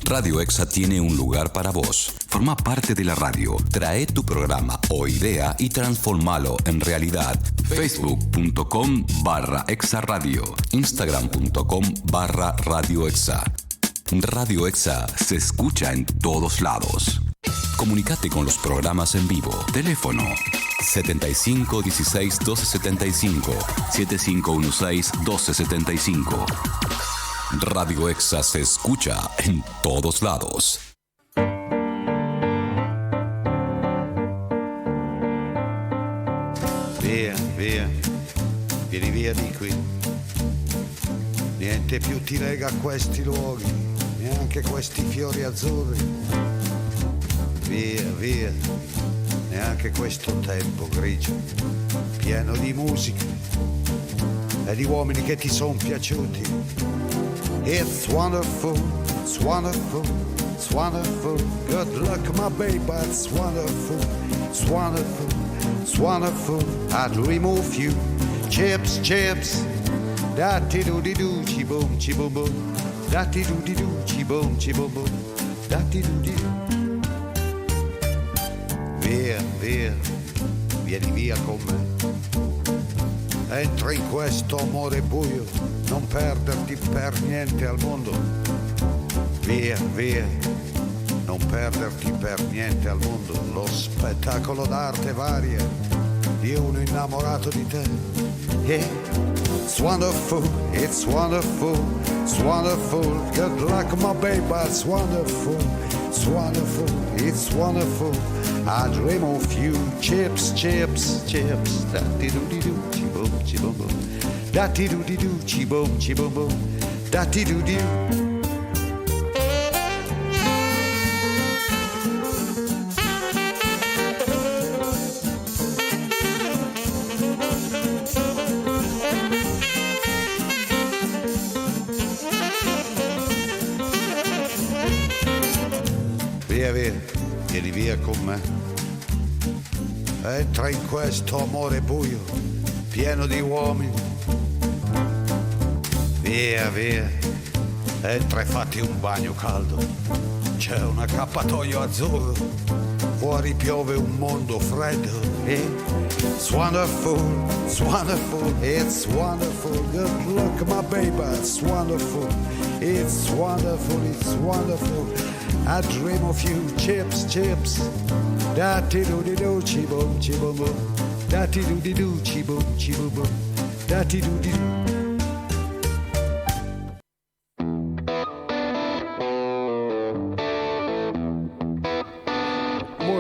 Radio Exa tiene un lugar para vos. Forma parte de la radio. Trae tu programa o idea y transformalo en realidad. Facebook.com/exaradio. Instagram.com/Radio Exa. Radio Exa se escucha en todos lados. Comunicate con los programas en vivo. Teléfono 75 16 12 75 7516 12 75. Radio Exa se escucha en todos lados. Via, via, vieni via di qui. Niente più ti lega a questi luoghi, neanche questi fiori azzurri. Via, via, neanche questo tempo grigio, pieno di musica e di uomini che ti son piaciuti. It's wonderful, it's wonderful, it's wonderful. Good luck, my baby, it's wonderful, it's wonderful, it's wonderful. I'd remove you, chips, chips. Da-ti-do-di-do, chi-boom, chi-boom-boom. Da-ti-do-di-do, chi-boom, chi-boom-boom. Da-ti-do-di-do. Via, via, vieni via con me. Entra in questo amore buio, non perderti per niente al mondo. Via, via, non perderti per niente al mondo. Lo spettacolo d'arte varia di uno innamorato di te. It's wonderful, it's wonderful, it's wonderful. Good luck, my baby, it's wonderful, it's wonderful, it's wonderful. I dream of you, chips, chips, chips. Da-ti-do-di-do, chi-boom, chi-boom-boom. Da-ti-do-di-do, chi-boom, chi-boom-boom. Da-ti-do-di-do. Via, via, vieni via con me. Entra in questo amore buio, pieno di uomini. Via, via, entra e fatti un bagno caldo. C'è un accappatoio azzurro, fuori piove un mondo freddo. It's wonderful, it's wonderful, it's wonderful. Good luck, my baby, it's wonderful. It's wonderful, it's wonderful. I dream of you, chips, chips. Da-ti-do-di-do, chi-boom, chi-boom-boom. Da-ti-do-di-do, chi-boom, chi-boom-boom. Da-ti-do-di-do.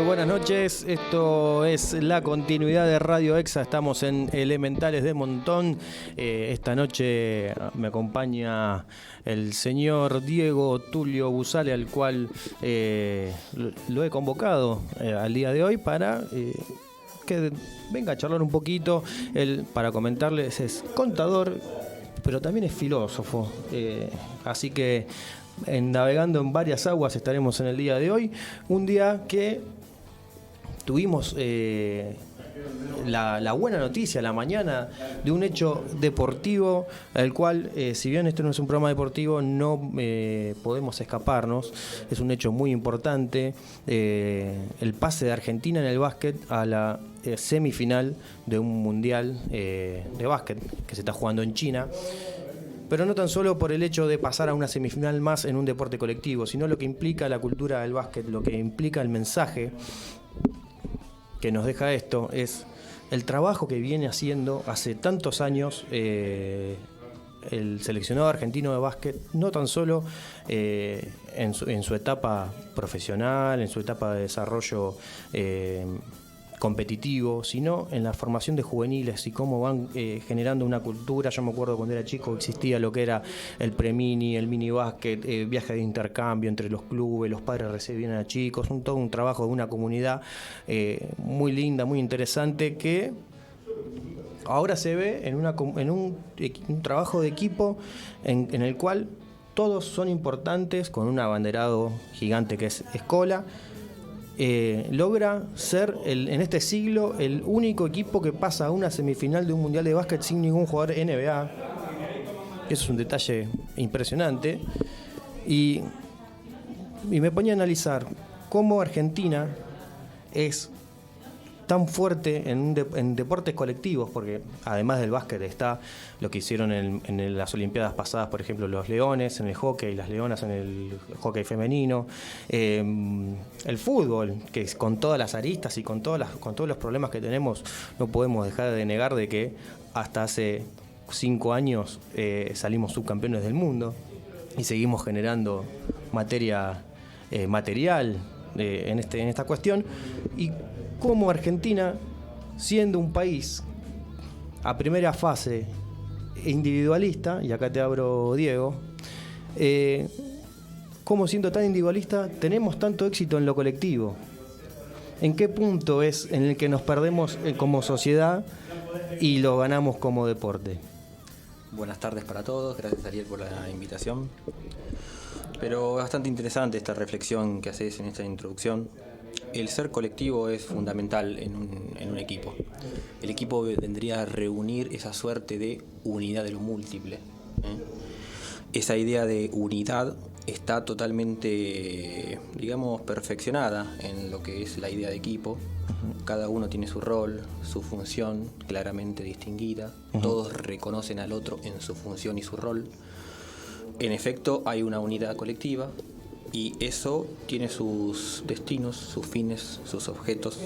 Buenas noches, esto es la continuidad de Radio Exa, estamos en Elementales de Montón. Esta noche me acompaña el señor Diego Tulio Busale, al cual lo he convocado al día de hoy para que venga a charlar un poquito. Él, para comentarles, es contador, pero también es filósofo, así que navegando en varias aguas estaremos en el día de hoy, un día que tuvimos la buena noticia la mañana de un hecho deportivo, al cual, si bien esto no es un programa deportivo, no podemos escaparnos. Es un hecho muy importante, el pase de Argentina en el básquet a la semifinal de un mundial de básquet que se está jugando en China. Pero no tan solo por el hecho de pasar a una semifinal más en un deporte colectivo, sino lo que implica la cultura del básquet, lo que implica el mensaje que nos deja esto, es el trabajo que viene haciendo hace tantos años el seleccionado argentino de básquet, no tan solo en su etapa profesional, en su etapa de desarrollo competitivo, sino en la formación de juveniles y cómo van generando una cultura. Yo me acuerdo cuando era chico existía lo que era el premini, el mini básquet, viajes de intercambio entre los clubes, los padres recibían a chicos, todo un trabajo de una comunidad muy linda, muy interesante, que ahora se ve en un trabajo de equipo en el cual todos son importantes, con un abanderado gigante que es Escola. Logra ser en este siglo el único equipo que pasa a una semifinal de un mundial de básquet sin ningún jugador NBA. Eso es un detalle impresionante. Y y me ponía a analizar cómo Argentina es tan fuerte en deportes colectivos, porque además del básquet está lo que hicieron en las Olimpiadas pasadas, por ejemplo, los leones en el hockey, las leonas en el hockey femenino, el fútbol, que con todas las aristas y con todos los problemas que tenemos, no podemos dejar de negar de que hasta hace 5 años salimos subcampeones del mundo y seguimos generando material en esta cuestión. Y como Argentina, siendo un país a primera fase individualista, y acá te abro, Diego, como siendo tan individualista tenemos tanto éxito en lo colectivo. ¿En qué punto es en el que nos perdemos como sociedad y lo ganamos como deporte? Buenas tardes para todos, gracias Ariel por la invitación. Pero bastante interesante esta reflexión que haces en esta introducción. El ser colectivo es fundamental en un equipo. El equipo vendría a reunir esa suerte de unidad de lo múltiple. Esa idea de unidad está totalmente, digamos, perfeccionada en lo que es la idea de equipo. Cada uno tiene su rol, su función claramente distinguida. Todos reconocen al otro en su función y su rol. En efecto, hay una unidad colectiva y eso tiene sus destinos, sus fines, sus objetos.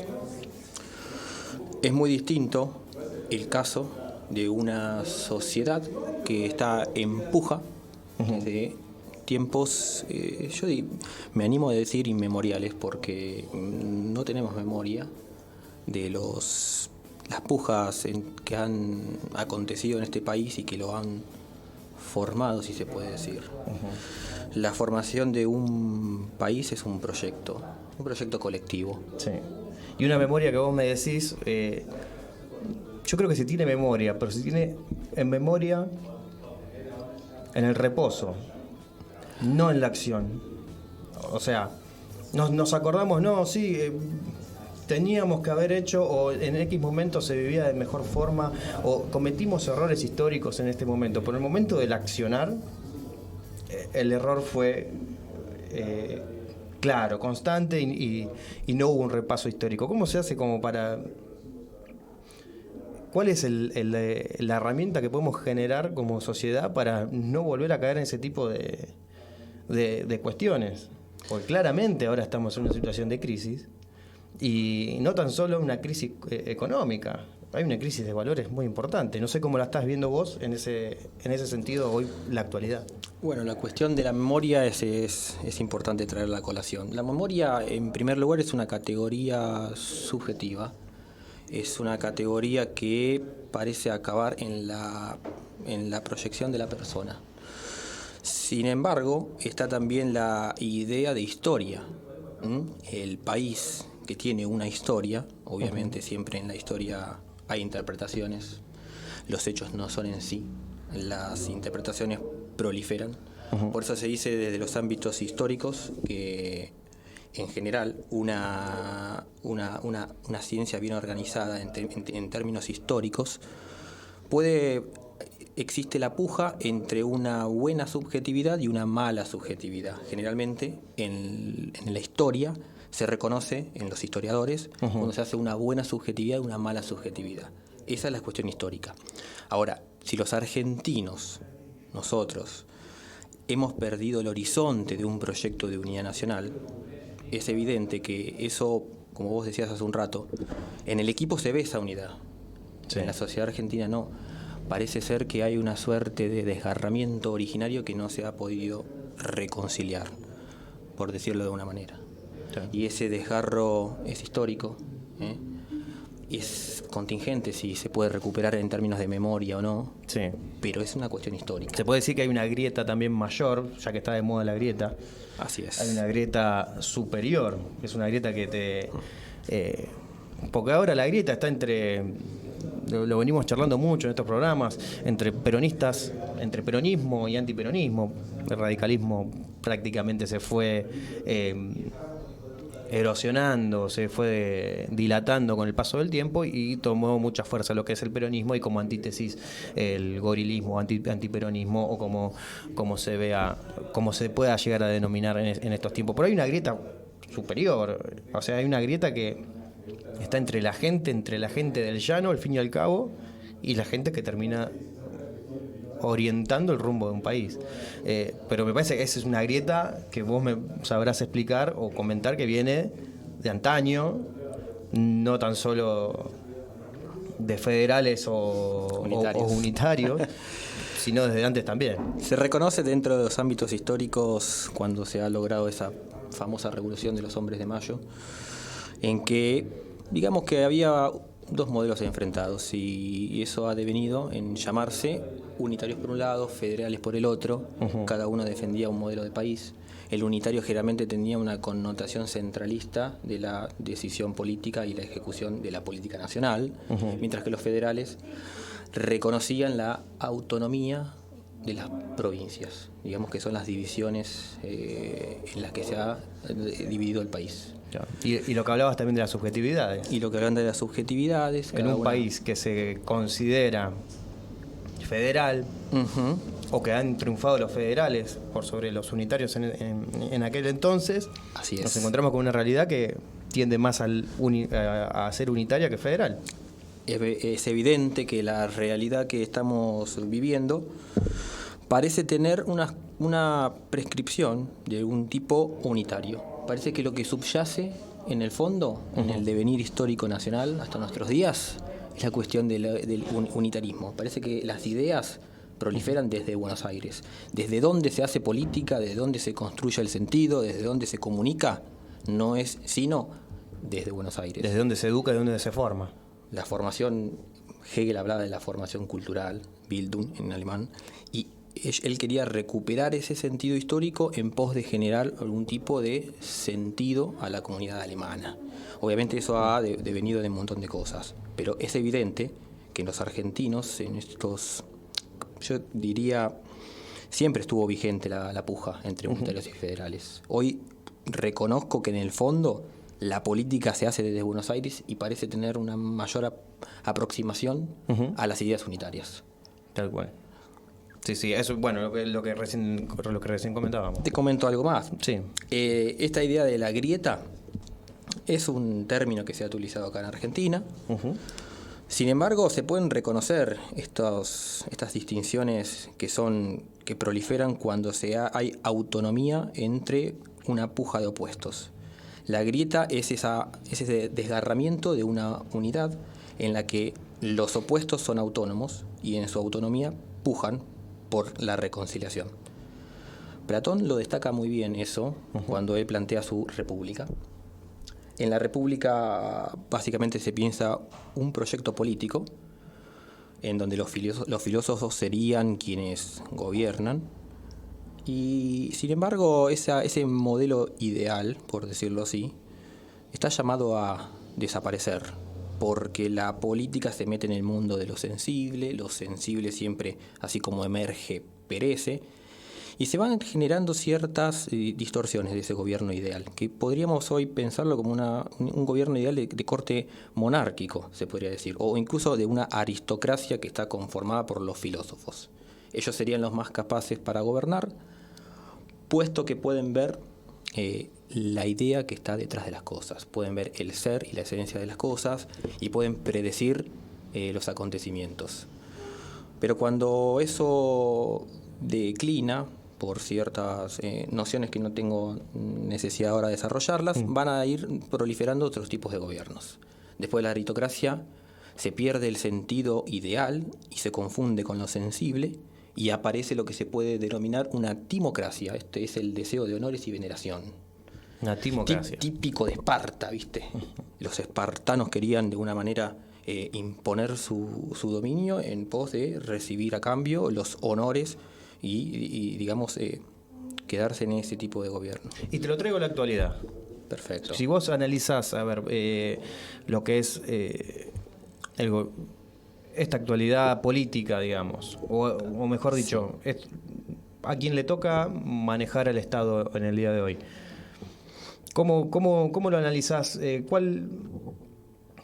Es muy distinto el caso de una sociedad que está en puja desde tiempos, me animo a decir inmemoriales, porque no tenemos memoria de las pujas que han acontecido en este país y que lo han formado, si se puede decir. La formación de un país es un proyecto colectivo. Sí. Y una memoria que vos me decís, yo creo que se tiene memoria, pero se tiene en memoria en el reposo, no en la acción. O sea, nos acordamos, teníamos que haber hecho, o en X momento se vivía de mejor forma, o cometimos errores históricos en este momento. Pero en el momento del accionar, el error fue claro, constante y no hubo un repaso histórico. ¿Cómo se hace como para... ¿Cuál es la herramienta que podemos generar como sociedad para no volver a caer en ese tipo de cuestiones? Porque claramente ahora estamos en una situación de crisis, y no tan solo una crisis económica, hay una crisis de valores muy importante. No sé cómo la estás viendo vos en ese sentido hoy, la actualidad. Bueno, la cuestión de la memoria es importante traerla a colación. La memoria, en primer lugar, es una categoría subjetiva. Es una categoría que parece acabar en la proyección de la persona. Sin embargo, está también la idea de historia. El país que tiene una historia, obviamente siempre en la historia hay interpretaciones, los hechos no son en sí, las interpretaciones proliferan. Por eso se dice desde los ámbitos históricos que en general una ciencia bien organizada en términos históricos existe la puja entre una buena subjetividad y una mala subjetividad. Generalmente en la historia se reconoce en los historiadores cuando se hace una buena subjetividad y una mala subjetividad. Esa es la cuestión histórica. Ahora, si los argentinos, nosotros, hemos perdido el horizonte de un proyecto de unidad nacional, es evidente que eso, como vos decías hace un rato, en el equipo se ve esa unidad. Sí. En la sociedad argentina no. Parece ser que hay una suerte de desgarramiento originario que no se ha podido reconciliar, por decirlo de una manera. Sí. Y ese desgarro es histórico, es contingente si se puede recuperar en términos de memoria o no, sí, pero es una cuestión histórica. Se puede decir que hay una grieta también mayor, ya que está de moda la grieta. Así es. Hay una grieta superior, es una grieta que porque ahora la grieta está entre... Lo venimos charlando mucho en estos programas, entre peronistas, entre peronismo y antiperonismo. El radicalismo prácticamente se fue erosionando, se fue dilatando con el paso del tiempo y tomó mucha fuerza lo que es el peronismo y como antítesis el gorilismo, antiperonismo o como se vea, como se pueda llegar a denominar en estos tiempos. Pero hay una grieta superior, o sea, hay una grieta que está entre la gente del llano, al fin y al cabo, y la gente que termina orientando el rumbo de un país. Pero me parece que esa es una grieta que vos me sabrás explicar o comentar que viene de antaño, no tan solo de federales o unitarios, sino desde antes también. Se reconoce dentro de los ámbitos históricos cuando se ha logrado esa famosa revolución de los hombres de mayo, en que digamos que había dos modelos enfrentados y eso ha devenido en llamarse unitarios por un lado, federales por el otro. Cada uno defendía un modelo de país. El unitario generalmente tenía una connotación centralista de la decisión política y la ejecución de la política nacional, mientras que los federales reconocían la autonomía de las provincias, digamos que son las divisiones en las que se ha dividido el país. Y lo que hablabas también de las subjetividades. Y lo que hablan de las subjetividades. En un país que se considera federal, o que han triunfado los federales por sobre los unitarios en aquel entonces, así es. Nos encontramos con una realidad que tiende más a ser unitaria que federal. Es evidente que la realidad que estamos viviendo parece tener una prescripción de un tipo unitario. Parece que lo que subyace en el fondo, en el devenir histórico nacional hasta nuestros días, es la cuestión del unitarismo. Parece que las ideas proliferan desde Buenos Aires. Desde dónde se hace política, desde dónde se construye el sentido, desde dónde se comunica, no es sino desde Buenos Aires. Desde dónde se educa, desde dónde se forma. La formación, Hegel hablaba de la formación cultural, Bildung en alemán, y él quería recuperar ese sentido histórico en pos de generar algún tipo de sentido a la comunidad alemana. Obviamente eso ha devenido de un montón de cosas, pero es evidente que los argentinos en estos, yo diría, siempre estuvo vigente la puja entre unitarios y federales. Hoy reconozco que en el fondo la política se hace desde Buenos Aires y parece tener una mayor aproximación a las ideas unitarias. Tal cual. Sí, eso, bueno, lo que recién comentábamos. Te comento algo más. Sí. Esta idea de la grieta es un término que se ha utilizado acá en Argentina. Sin embargo, se pueden reconocer estas distinciones que proliferan cuando hay autonomía entre una puja de opuestos. La grieta es ese desgarramiento de una unidad en la que los opuestos son autónomos y en su autonomía pujan por la reconciliación. Platón lo destaca muy bien eso cuando él plantea su república. En la república básicamente se piensa un proyecto político en donde los filósofos serían quienes gobiernan y sin embargo ese modelo ideal, por decirlo así, está llamado a desaparecer porque la política se mete en el mundo de lo sensible siempre, así como emerge, perece, y se van generando ciertas distorsiones de ese gobierno ideal, que podríamos hoy pensarlo como un gobierno ideal de corte monárquico, se podría decir, o incluso de una aristocracia que está conformada por los filósofos. Ellos serían los más capaces para gobernar, puesto que pueden ver la idea que está detrás de las cosas, pueden ver el ser y la esencia de las cosas y pueden predecir los acontecimientos. Pero cuando eso declina por ciertas nociones que no tengo necesidad ahora de desarrollarlas, van a ir proliferando otros tipos de gobiernos. Después de la aristocracia se pierde el sentido ideal y se confunde con lo sensible y aparece lo que se puede denominar una timocracia. Este es el deseo de honores y veneración. Una timocracia. Típico de Esparta, ¿viste? Los espartanos querían de una manera imponer su dominio en pos de recibir a cambio los honores y digamos, quedarse en ese tipo de gobierno. Y te lo traigo a la actualidad. Perfecto. Si vos analizás, a ver, lo que es esta actualidad política, digamos, o mejor dicho, a quien le toca manejar el Estado en el día de hoy. ¿Cómo lo analizás?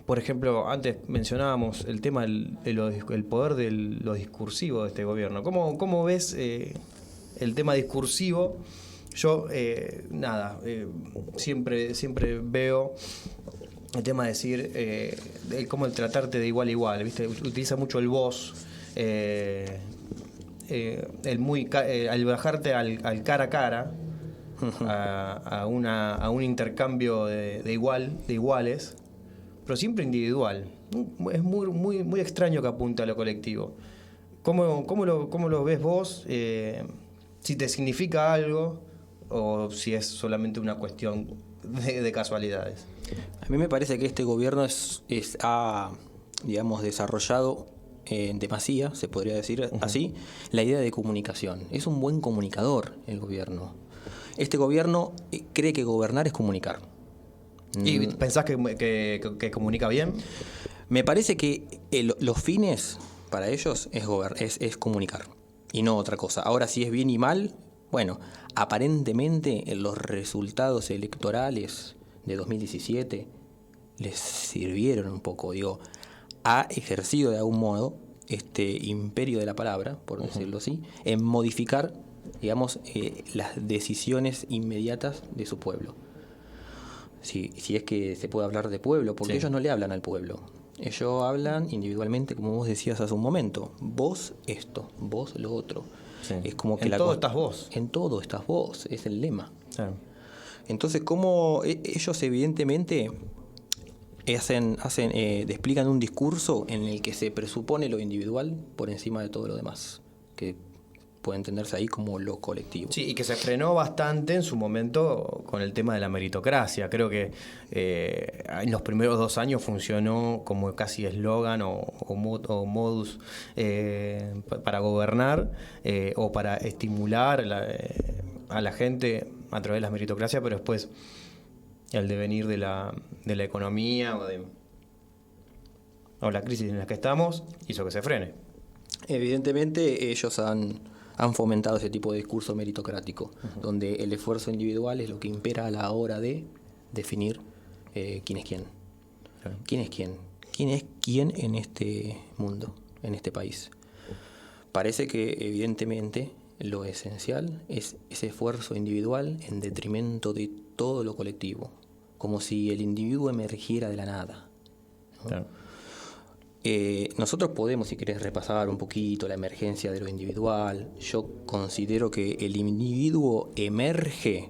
Por ejemplo, antes mencionábamos el tema del poder de lo discursivo de este gobierno. ¿Cómo ves el tema discursivo? Yo, siempre veo el tema de decir, cómo el tratarte de igual a igual, ¿viste? Utiliza mucho el vos, al bajarte al cara a cara, a un intercambio de iguales, pero siempre individual. Es muy extraño que apunte a lo colectivo. ¿Cómo lo ves vos? Si te significa algo o si es solamente una cuestión de casualidades. A mí me parece que este gobierno ha, digamos, desarrollado en demasía, se podría decir así, la idea de comunicación. Es un buen comunicador el gobierno. Este gobierno cree que gobernar es comunicar. ¿Y pensás que comunica bien? Me parece que los fines para ellos es comunicar y no otra cosa. Ahora, si es bien y mal, bueno, aparentemente los resultados electorales de 2017 les sirvieron un poco. Digo, ha ejercido de algún modo este imperio de la palabra, por decirlo así, en modificar, digamos, las decisiones inmediatas de su pueblo. Si es que se puede hablar de pueblo, porque ellos no le hablan al pueblo. Ellos hablan individualmente, como vos decías hace un momento. Vos esto, vos lo otro. Sí. Es como que en todo estás vos. En todo estás vos, es el lema. Sí. Entonces, como ellos evidentemente despliegan un discurso en el que se presupone lo individual por encima de todo lo demás, que puede entenderse ahí como lo colectivo. Sí, y que se frenó bastante en su momento con el tema de la meritocracia. Creo que en los primeros 2 años funcionó como casi eslogan o modus para gobernar o para estimular a la gente a través de la meritocracia, pero después el devenir de la economía o la crisis en la que estamos hizo que se frene. Evidentemente ellos han fomentado ese tipo de discurso meritocrático, donde el esfuerzo individual es lo que impera a la hora de definir quién es quién. Claro. ¿Quién es quién? ¿Quién es quién en este mundo, en este país? Parece que evidentemente lo esencial es ese esfuerzo individual en detrimento de todo lo colectivo, como si el individuo emergiera de la nada, ¿no? Claro. Nosotros podemos, si querés, repasar un poquito la emergencia de lo individual. Yo considero que el individuo emerge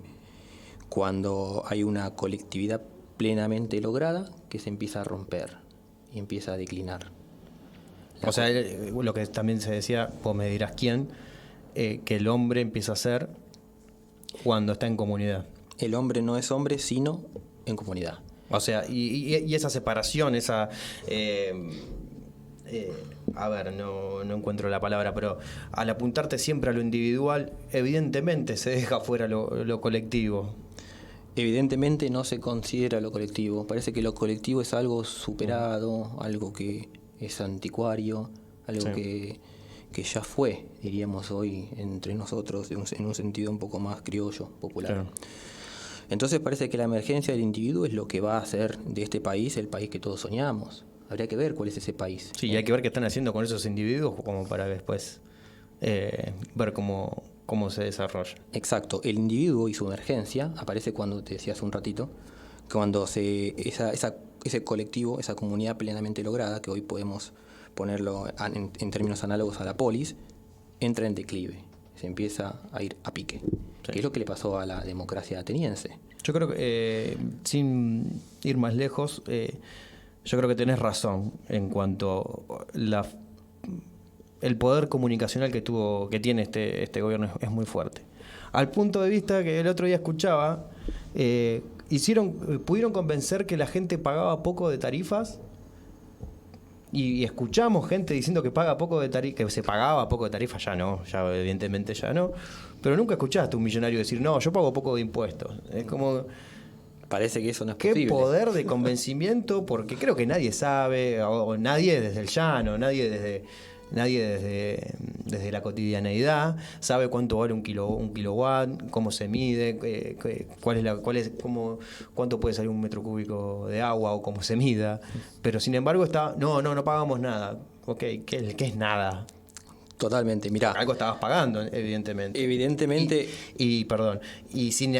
cuando hay una colectividad plenamente lograda que se empieza a romper y empieza a declinar. O sea, lo que también se decía, vos me dirás quién, que el hombre empieza a ser cuando está en comunidad. El hombre no es hombre sino en comunidad. O sea, y esa separación, esa... no encuentro la palabra, pero al apuntarte siempre a lo individual, evidentemente se deja fuera lo colectivo. Evidentemente no se considera lo colectivo. Parece que lo colectivo es algo superado, algo que es anticuario, algo que ya fue, diríamos hoy, entre nosotros, en un sentido un poco más criollo, popular. Claro. Entonces parece que la emergencia del individuo es lo que va a hacer de este país el país que todos soñamos. Habría que ver cuál es ese país. Sí, y hay que ver qué están haciendo con esos individuos como para después ver cómo se desarrolla. Exacto. El individuo y su emergencia aparece cuando, te decía hace un ratito, cuando ese colectivo, esa comunidad plenamente lograda, que hoy podemos ponerlo en términos análogos a la polis, entra en declive. Se empieza a ir a pique. Sí. Que es lo que le pasó a la democracia ateniense. Yo creo que, sin ir más lejos, yo creo que tenés razón en cuanto el poder comunicacional que tiene este gobierno es muy fuerte. Al punto de vista que el otro día escuchaba, pudieron convencer que la gente pagaba poco de tarifas. Y escuchamos gente diciendo que paga poco de tarifa, que se pagaba poco de tarifa, ya evidentemente ya no, pero nunca escuchaste a un millonario decir, no, yo pago poco de impuestos. Es como... Parece que eso no es ¿qué posible? Qué poder de convencimiento, porque creo que nadie sabe, o nadie desde el llano, nadie desde desde la cotidianeidad, sabe cuánto vale un kilowatt, cómo se mide, cuánto puede salir un metro cúbico de agua o cómo se mida, pero sin embargo no pagamos nada. Ok, ¿qué es nada? Totalmente, mirá. Algo estabas pagando, evidentemente. Evidentemente. Y sin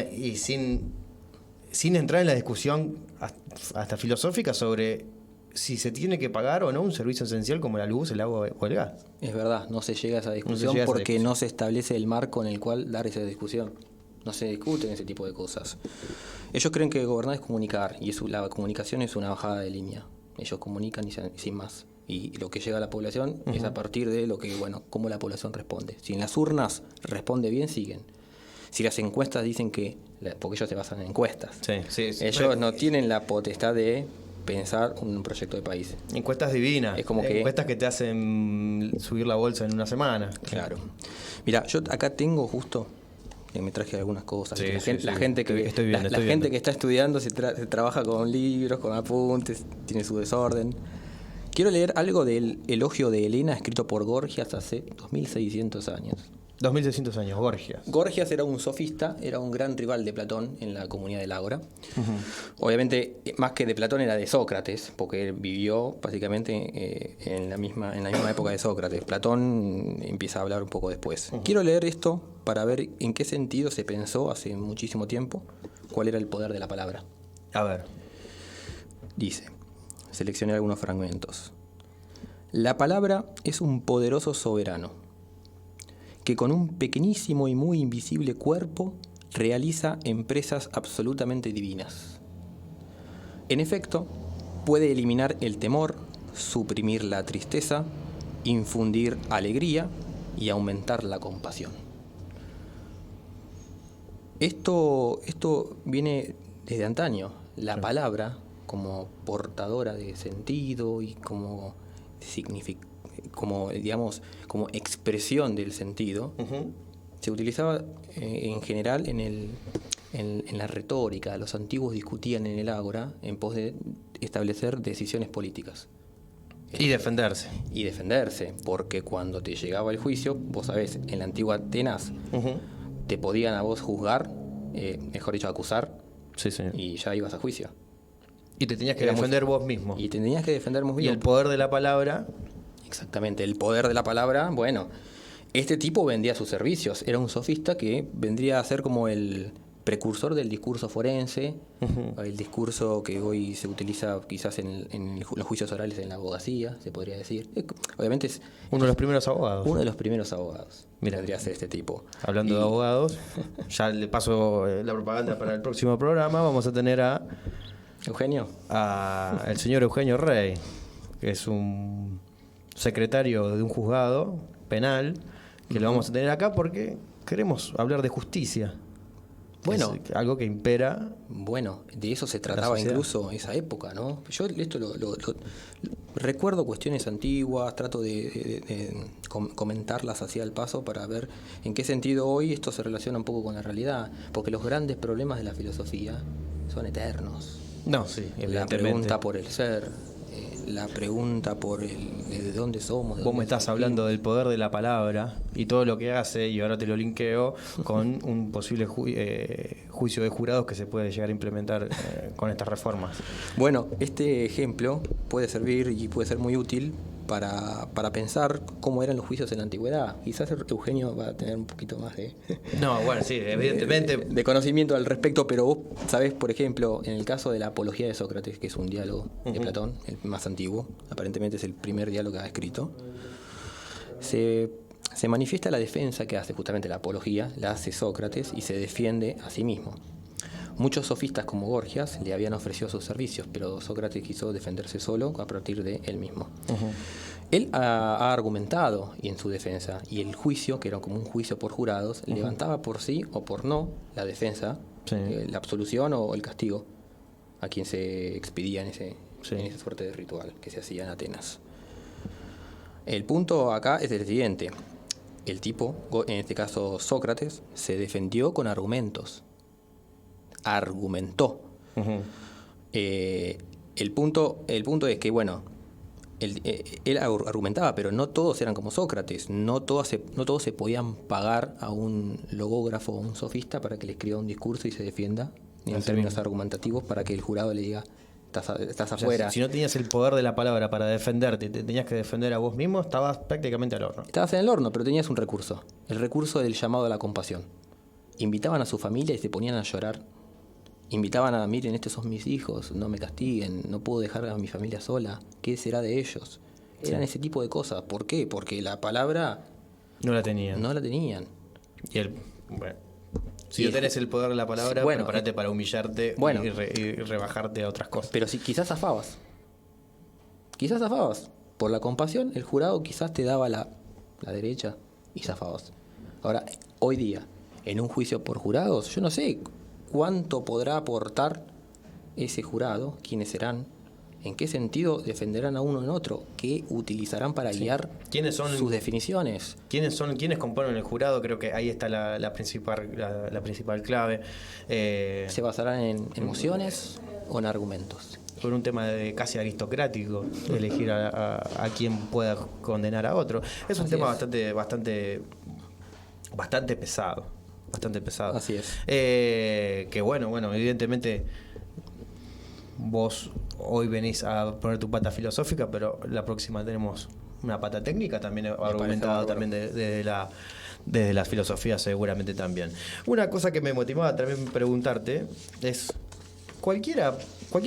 entrar en la discusión hasta filosófica sobre si se tiene que pagar o no un servicio esencial como la luz, el agua o el gas. Es verdad, no se llega a esa discusión porque no se establece el marco en el cual dar esa discusión. No se discuten ese tipo de cosas. Ellos creen que gobernar es comunicar y la comunicación es una bajada de línea. Ellos comunican y sin más. Y lo que llega a la población es a partir de cómo la población responde. Si en las urnas responde bien, siguen. Si las encuestas dicen porque ellos se basan en encuestas. Sí. Ellos no tienen la potestad de pensar un proyecto de país. Encuestas divinas. Es como encuestas que te hacen subir la bolsa en una semana. Claro. Mira, yo acá tengo justo, me traje algunas cosas. La gente que está estudiando se trabaja con libros, con apuntes, tiene su desorden. Quiero leer algo del Elogio de Helena, escrito por Gorgias hace 2600 años. 2600 años, Gorgias. Gorgias era un sofista, era un gran rival de Platón en la comunidad del Ágora. Obviamente, más que de Platón, era de Sócrates, porque él vivió básicamente en la misma época de Sócrates. Platón empieza a hablar un poco después. Quiero leer esto para ver en qué sentido se pensó hace muchísimo tiempo cuál era el poder de la palabra. A ver. Dice, seleccioné algunos fragmentos. La palabra es un poderoso soberano que con un pequeñísimo y muy invisible cuerpo realiza empresas absolutamente divinas. En efecto, puede eliminar el temor, suprimir la tristeza, infundir alegría y aumentar la compasión. Esto viene desde antaño. La palabra, como portadora de sentido y como expresión del sentido, se utilizaba en general en la retórica. Los antiguos discutían en el ágora en pos de establecer decisiones políticas. Y defenderse. Porque cuando te llegaba el juicio, vos sabés, en la antigua Atenas, te podían a vos juzgar, mejor dicho, acusar, y ya ibas a juicio. Y te tenías que defender vos mismo. Y el poder de la palabra. Exactamente, el poder de la palabra. Bueno, este tipo vendía sus servicios. Era un sofista que vendría a ser como el precursor del discurso forense, el discurso que hoy se utiliza quizás en los juicios orales en la abogacía, se podría decir. Obviamente es uno de los primeros abogados. Mira, vendría a ser este tipo. Hablando de abogados, ya le paso la propaganda para el próximo programa. Vamos a tener a Eugenio. El señor Eugenio Rey, que es un secretario de un juzgado penal, que lo vamos a tener acá porque queremos hablar de justicia. Bueno, es algo que impera. Bueno, de eso se trataba incluso esa época, ¿no? Yo esto lo recuerdo cuestiones antiguas, trato de comentarlas hacia el paso para ver en qué sentido hoy esto se relaciona un poco con la realidad, porque los grandes problemas de la filosofía son eternos. No, sí, evidentemente. La pregunta por el ser, la pregunta por de dónde somos. Vos me estás hablando del poder de la palabra y todo lo que hace, y ahora te lo linkeo con un posible juicio de jurados que se puede llegar a implementar con estas reformas. Bueno, este ejemplo puede servir y puede ser muy útil para pensar cómo eran los juicios en la antigüedad. Quizás Eugenio va a tener un poquito más de... No, bueno, sí, evidentemente. De conocimiento al respecto, pero vos sabés, por ejemplo, en el caso de la Apología de Sócrates, que es un diálogo de Platón, el más antiguo, aparentemente es el primer diálogo que ha escrito, se manifiesta la defensa que hace justamente la Apología, la hace Sócrates y se defiende a sí mismo. Muchos sofistas como Gorgias le habían ofrecido sus servicios, pero Sócrates quiso defenderse solo a partir de él mismo. Él ha argumentado y en su defensa, y el juicio, que era como un juicio por jurados, levantaba por sí o por no la defensa, la absolución o el castigo a quien se expedía en esa suerte de ritual que se hacía en Atenas. El punto acá es el siguiente. El tipo, en este caso Sócrates, se defendió con argumentos. Argumentó. El punto es que, bueno, él argumentaba, pero no todos eran como Sócrates, no todos se podían pagar a un logógrafo o un sofista para que le escriba un discurso y se defienda en términos argumentativos para que el jurado le diga, estás afuera. O sea, si no tenías el poder de la palabra para defenderte, te tenías que defender a vos mismo, estabas prácticamente al horno. Estabas en el horno, pero tenías un recurso, el recurso del llamado a la compasión. Invitaban a su familia y se ponían a llorar. Invitaban a, miren, estos son mis hijos, no me castiguen, no puedo dejar a mi familia sola, ¿qué será de ellos? Eran ese tipo de cosas. ¿Por qué? Porque la palabra no la tenían. Y bueno, si no tenés el poder de la palabra, prepárate para humillarte y rebajarte a otras cosas. Pero si quizás zafabas. Por la compasión, el jurado quizás te daba la derecha y zafabas. Ahora, hoy día, en un juicio por jurados, yo no sé cuánto podrá aportar ese jurado, quiénes serán, en qué sentido defenderán a uno en otro, qué utilizarán para guiar sus definiciones. ¿Quiénes componen el jurado? Creo que ahí está la principal clave. ¿Se basarán en emociones o en argumentos? Por un tema casi aristocrático, elegir a quien pueda condenar a otro. Es un tema bastante pesado. Bastante pesado. Así es. Que bueno, evidentemente vos hoy venís a poner tu pata filosófica, pero la próxima tenemos una pata técnica, también argumentada también desde la filosofía seguramente también. Una cosa que me motivaba también preguntarte es, ¿cualquier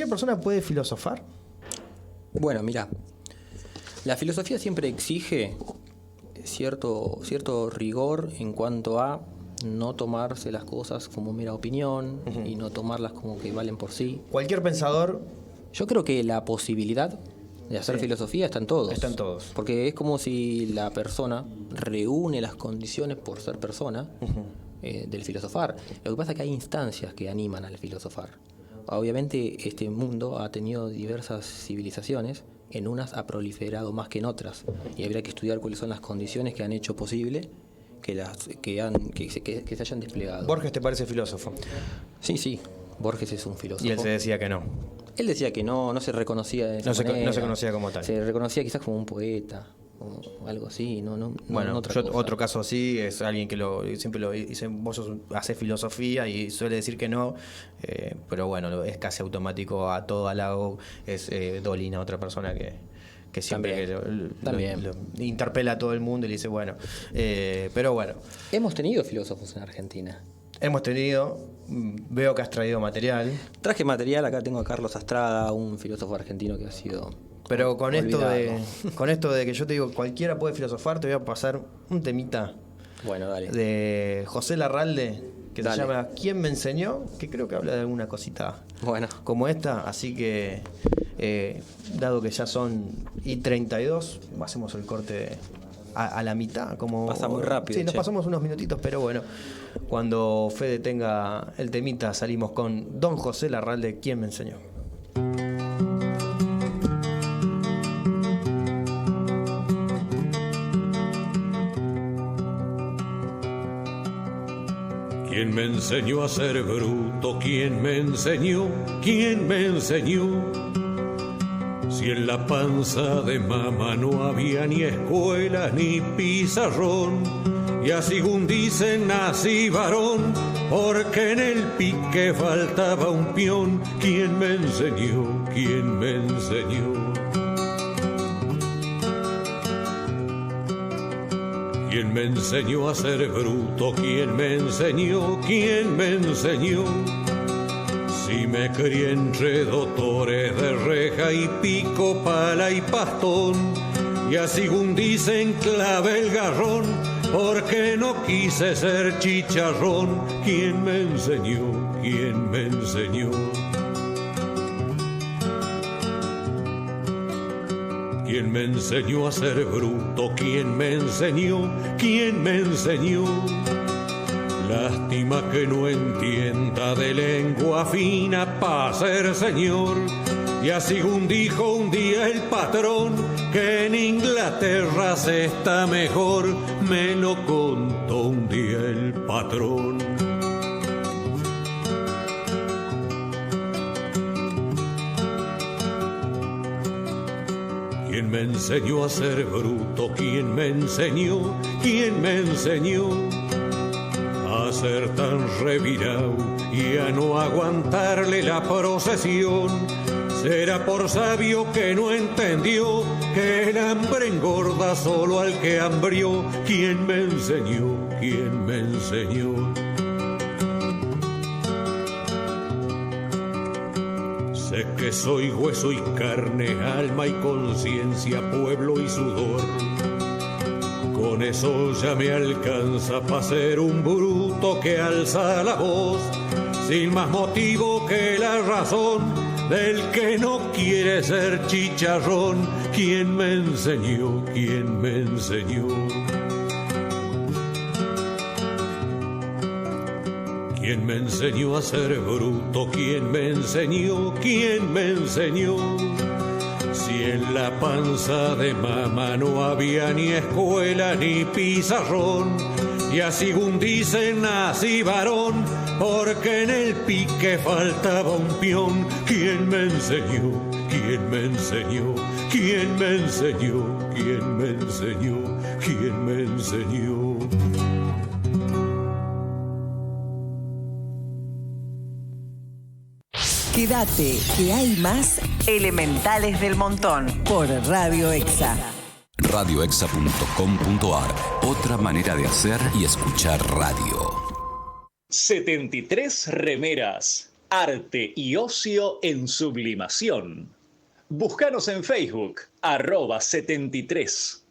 persona puede filosofar? Bueno, mira, la filosofía siempre exige cierto rigor en cuanto a no tomarse las cosas como mera opinión y no tomarlas como que valen por sí. Cualquier pensador... Yo creo que la posibilidad de hacer filosofía está en todos. Está en todos. Porque es como si la persona reúne las condiciones por ser persona del filosofar. Lo que pasa es que hay instancias que animan al filosofar. Obviamente este mundo ha tenido diversas civilizaciones, en unas ha proliferado más que en otras. Y habría que estudiar cuáles son las condiciones que han hecho posible que se hayan desplegado. ¿Borges te parece filósofo? Sí, Borges es un filósofo. Y él se decía que no. Él decía que no se reconocía de esa manera. No se conocía como tal. Se reconocía quizás como un poeta o algo así. Otro caso así es alguien que siempre lo dice, vos haces filosofía y suele decir que no, pero bueno, es casi automático a todo halago. Es Dolina, otra persona que siempre lo interpela a todo el mundo y le dice, pero bueno. Hemos tenido filósofos en Argentina. Veo que has traído material. Traje material, acá tengo a Carlos Astrada, un filósofo argentino que ha sido... Pero con esto de que yo te digo, cualquiera puede filosofar, te voy a pasar un temita. Bueno, dale. De José Larralde, que se llama ¿Quién me enseñó? Que creo que habla de alguna cosita como esta, así que... dado que ya son y 32, hacemos el corte a la mitad. Pasa muy rápido. Sí, nos pasamos unos minutitos, pero bueno, cuando Fede tenga el temita salimos con Don José Larralde, ¿Quién me enseñó? ¿Quién me enseñó a ser bruto? ¿Quién me enseñó? ¿Quién me enseñó? Si en la panza de mamá no había ni escuela ni pizarrón, y así según dicen nací varón, porque en el pique faltaba un peón. ¿Quién me enseñó? ¿Quién me enseñó? ¿Quién me enseñó a ser bruto? ¿Quién me enseñó? ¿Quién me enseñó? Si me crié entre doctores de reja y pico, pala y pastón, y así según dicen clave el garrón, porque no quise ser chicharrón. ¿Quién me enseñó? ¿Quién me enseñó? ¿Quién me enseñó a ser bruto? ¿Quién me enseñó? ¿Quién me enseñó? Lástima que no entienda de lengua fina pa' ser señor. Y así según dijo un día el patrón, que en Inglaterra se está mejor. Me lo contó un día el patrón. ¿Quién me enseñó a ser bruto? ¿Quién me enseñó? ¿Quién me enseñó a ser tan revirado y a no aguantarle la procesión? Será por sabio que no entendió que el hambre engorda solo al que hambrió. ¿Quién me enseñó? ¿Quién me enseñó? Sé que soy hueso y carne, alma y conciencia, pueblo y sudor. Con eso ya me alcanza pa' ser un bruto que alza la voz, sin más motivo que la razón del que no quiere ser chicharrón. ¿Quién me enseñó? ¿Quién me enseñó? ¿Quién me enseñó a ser bruto? ¿Quién me enseñó? ¿Quién me enseñó? Si en la panza de mamá no había ni escuela ni pizarrón, y así según dicen nací varón, porque en el pique faltaba un peón. ¿Quién me enseñó? ¿Quién me enseñó? ¿Quién me enseñó? ¿Quién me enseñó? ¿Quién me enseñó? Quédate, que hay más Elementales del Montón por Radio Exa. radioexa.com.ar. Otra manera de hacer y escuchar radio. 73 remeras. Arte y ocio en sublimación. Búscanos en Facebook, @73.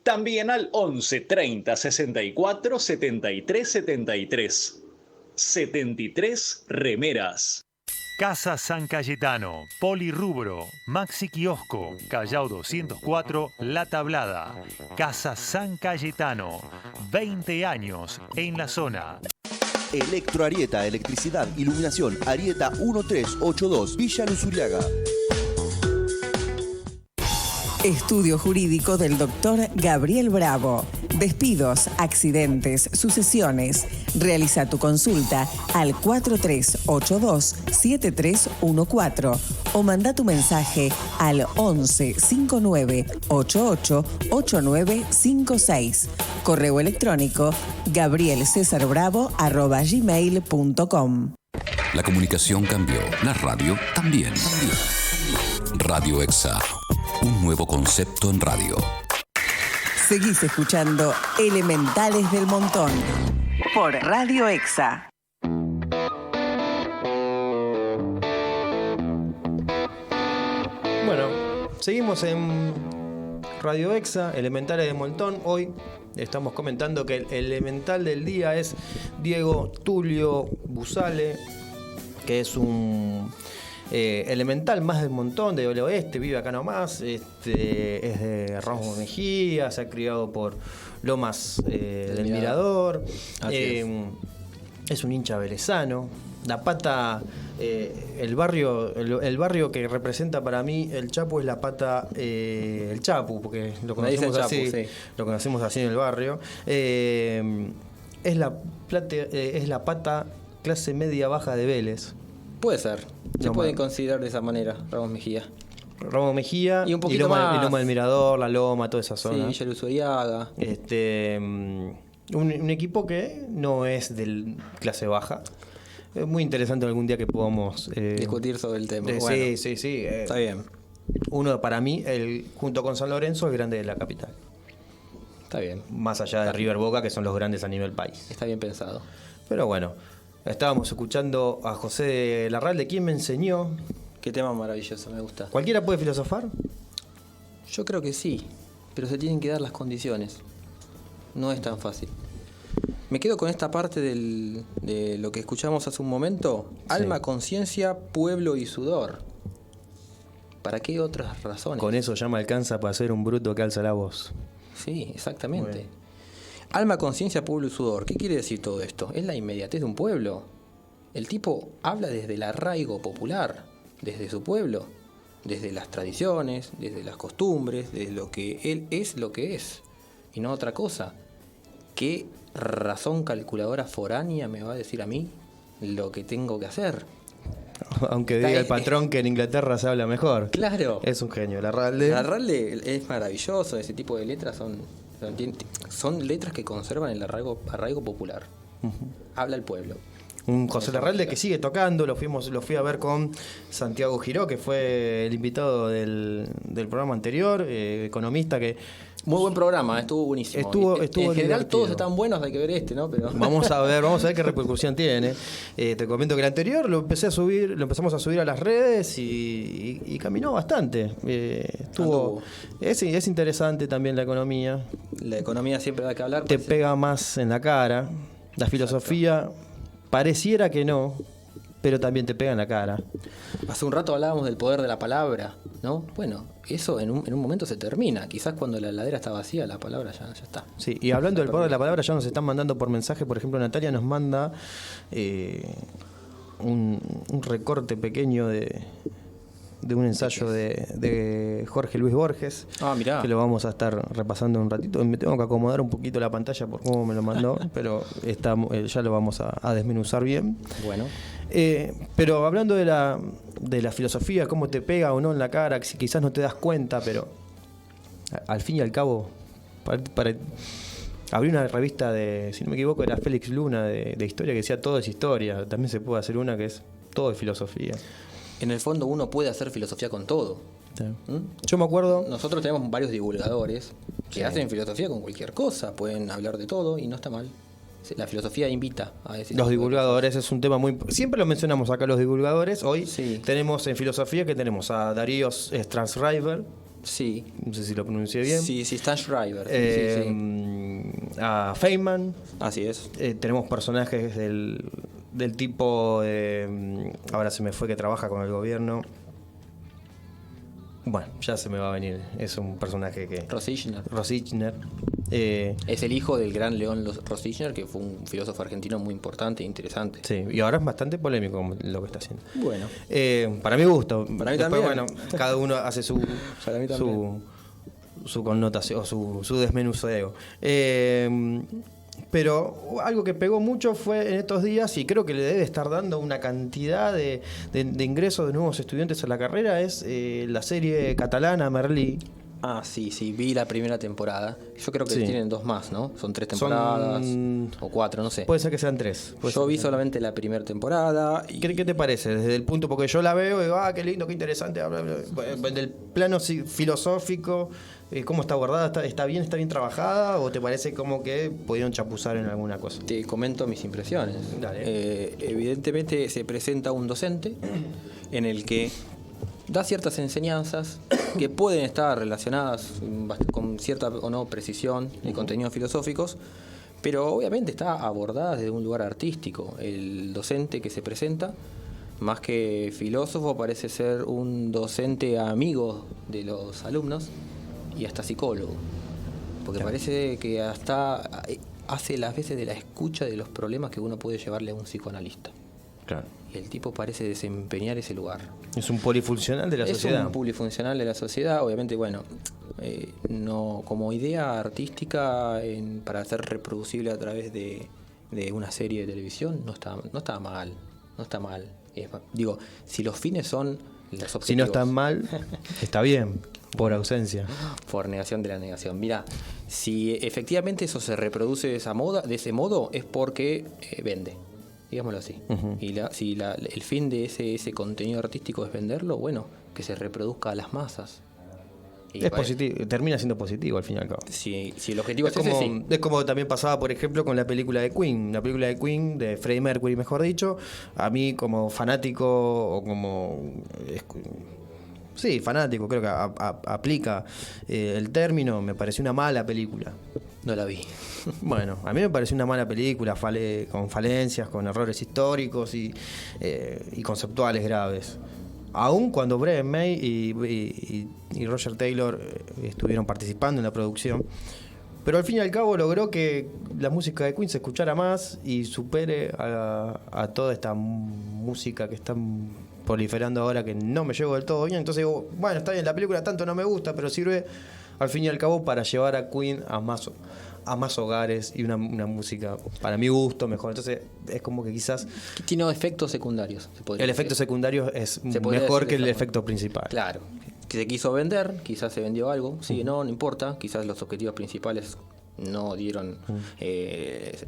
También al 11 30 64 73 73. 73 remeras. Casa San Cayetano, Polirrubro, Maxi Kiosco, Callao 204, La Tablada. Casa San Cayetano, 20 años en la zona. Electro Arieta, electricidad, iluminación, Arieta 1382, Villa Luzuriaga. Estudio jurídico del doctor Gabriel Bravo. Despidos, accidentes, sucesiones. Realiza tu consulta al 4382-7314 o manda tu mensaje al 11 59 88 8956. Correo electrónico gabrielcesarbravo@gmail.com. La comunicación cambió, la radio también. Radio Exa, un nuevo concepto en radio. Seguís escuchando Elementales del Montón por Radio Exa. Bueno, seguimos en Radio Exa, Elementales del Montón. Hoy estamos comentando que el elemental del día es Diego Tulio Busale, que es un elemental más del montón del oeste, vive acá nomás, es de Ramos Mejía, se ha criado por Lomas del Mirador, es un hincha velezano. La Pata, el barrio que representa para mí el Chapu es La Pata, el Chapu, porque lo conocemos así, sí. Lo conocemos así en el barrio. Es la Pata clase media baja de Vélez. Puede ser. Se puede considerar de esa manera, Ramos Mejía. Ramos Mejía y un poquito Loma del Mirador, La Loma, toda esa zona. Sí, Villa Luzuriaga. Un equipo que no es de clase baja. Es muy interesante algún día que podamos discutir sobre el tema. Bueno, sí. Está bien. Uno, para mí, junto con San Lorenzo, el grande de la capital. Está bien. Más allá de River Boca, que son los grandes a nivel país. Está bien pensado. Pero bueno, estábamos escuchando a José Larralde, quien me enseñó. Qué tema maravilloso, me gusta. ¿Cualquiera puede filosofar? Yo creo que sí, pero se tienen que dar las condiciones. No es tan fácil. Me quedo con esta parte de lo que escuchamos hace un momento. Sí. Alma, conciencia, pueblo y sudor. ¿Para qué otras razones? Con eso ya me alcanza para ser un bruto que alza la voz. Sí, exactamente. Alma, conciencia, pueblo y sudor. ¿Qué quiere decir todo esto? Es la inmediatez de un pueblo. El tipo habla desde el arraigo popular, desde su pueblo, desde las tradiciones, desde las costumbres, desde lo que él es lo que es, y no otra cosa. ¿Qué razón calculadora foránea me va a decir a mí lo que tengo que hacer? Aunque diga el patrón que en Inglaterra se habla mejor. Claro. Es un genio, Larralde. Larralde es maravilloso, ese tipo de letras son letras que conservan el arraigo popular. Habla el pueblo. Un José Larralde que sigue tocando, lo fui a ver con Santiago Giró, que fue el invitado del programa anterior, economista que... Muy buen programa, estuvo buenísimo. Estuvo en general divertido. todos están buenos, hay que ver este, ¿no? Pero... Vamos a ver qué repercusión tiene. Te comento que el anterior lo empezamos a subir a las redes y caminó bastante. Es interesante también la economía. La economía siempre da que hablar. Te pega más en la cara. La filosofía pareciera que no, pero también te pega en la cara. Hace un rato hablábamos del poder de la palabra, ¿no? Bueno, eso en un momento se termina. Quizás cuando la heladera está vacía, la palabra ya está. Sí, y hablando del poder de la palabra, ya nos están mandando por mensaje. Por ejemplo, Natalia nos manda un recorte pequeño de un ensayo de Jorge Luis Borges. Mirá. Que lo vamos a estar repasando un ratito. Me tengo que acomodar un poquito la pantalla por cómo me lo mandó, pero ya lo vamos a desmenuzar bien. Bueno. Pero hablando de la filosofía, cómo te pega o no en la cara, si quizás no te das cuenta, pero al fin y al cabo, para abrí una revista si no me equivoco, era Félix Luna de historia, que decía todo es historia. También se puede hacer una que es todo es filosofía. En el fondo uno puede hacer filosofía con todo. Sí. Yo me acuerdo... Nosotros tenemos varios divulgadores que hacen filosofía con cualquier cosa, pueden hablar de todo y no está mal. La filosofía invita a decir... Los divulgadores es un tema muy... Siempre lo mencionamos acá, los divulgadores. Hoy tenemos en filosofía que tenemos a Darío Strasriver. Sí. No sé si lo pronuncié bien. Sí, Strasriver. A Feynman. Así es. Tenemos personajes del tipo... ahora se me fue, que trabaja con el gobierno. Bueno, ya se me va a venir. Es un personaje que... Rosichner. Es el hijo del gran León Rosichner, que fue un filósofo argentino muy importante e interesante. Sí, y ahora es bastante polémico lo que está haciendo. Bueno. Para mi gusto. Para mí después, también. bueno, cada uno hace su connotación o su desmenuzeo. Pero algo que pegó mucho fue en estos días, y creo que le debe estar dando una cantidad de ingresos de nuevos estudiantes a la carrera, es la serie catalana Merlí. Sí, vi la primera temporada. Yo creo que tienen 2 más, ¿no? Son 3 temporadas o 4, no sé. Puede ser que sean 3. Yo vi solamente la primera temporada. ¿Qué te parece? Desde el punto, porque yo la veo y digo, qué lindo, qué interesante. Del plano filosófico, ¿cómo está abordada? ¿Está bien trabajada? ¿O te parece como que pudieron chapuzar en alguna cosa? Te comento mis impresiones. Dale. Evidentemente se presenta un docente en el que da ciertas enseñanzas que pueden estar relacionadas con cierta o no precisión y contenidos filosóficos, pero obviamente está abordada desde un lugar artístico. El docente que se presenta, más que filósofo, parece ser un docente amigo de los alumnos y hasta psicólogo, porque parece que hasta hace las veces de la escucha de los problemas que uno puede llevarle a un psicoanalista. Claro. Y el tipo parece desempeñar ese lugar. Es un polifuncional de la sociedad. Es un polifuncional de la sociedad, obviamente, bueno, no como idea artística para ser reproducible a través de una serie de televisión, no está mal. Digo, si los fines son los objetivos. Si no está mal, está bien, por ausencia. Por negación de la negación. Mira, si efectivamente eso se reproduce de ese modo, es porque vende. Digámoslo así. Uh-huh. Y si el fin de ese contenido artístico es venderlo, bueno, que se reproduzca a las masas. Y es positivo, termina siendo positivo al fin y al cabo. Si el objetivo es como, ese, sí. Es como también pasaba, por ejemplo, con la película de Queen. La película de Queen, de Freddie Mercury, mejor dicho. A mí, como fanático, o como... Sí, fanático, creo que aplica el término. Me pareció una mala película. No la vi. Bueno, a mí me pareció una mala película, con falencias, con errores históricos y conceptuales graves. Aún cuando Brian May y Roger Taylor estuvieron participando en la producción. Pero al fin y al cabo logró que la música de Queen se escuchara más y supere a toda esta música que están proliferando ahora, que no me llevo del todo bien. Entonces digo, bueno, está bien, la película tanto no me gusta, pero sirve al fin y al cabo para llevar a Queen a a más hogares y una música, para mi gusto, mejor. Entonces es como que quizás... Tiene efectos secundarios, se podría El decir. efecto secundario es Se podría mejor decir que de el esa efecto principal. Claro. Que se quiso vender, quizás se vendió algo, sí, no importa, quizás los objetivos principales no dieron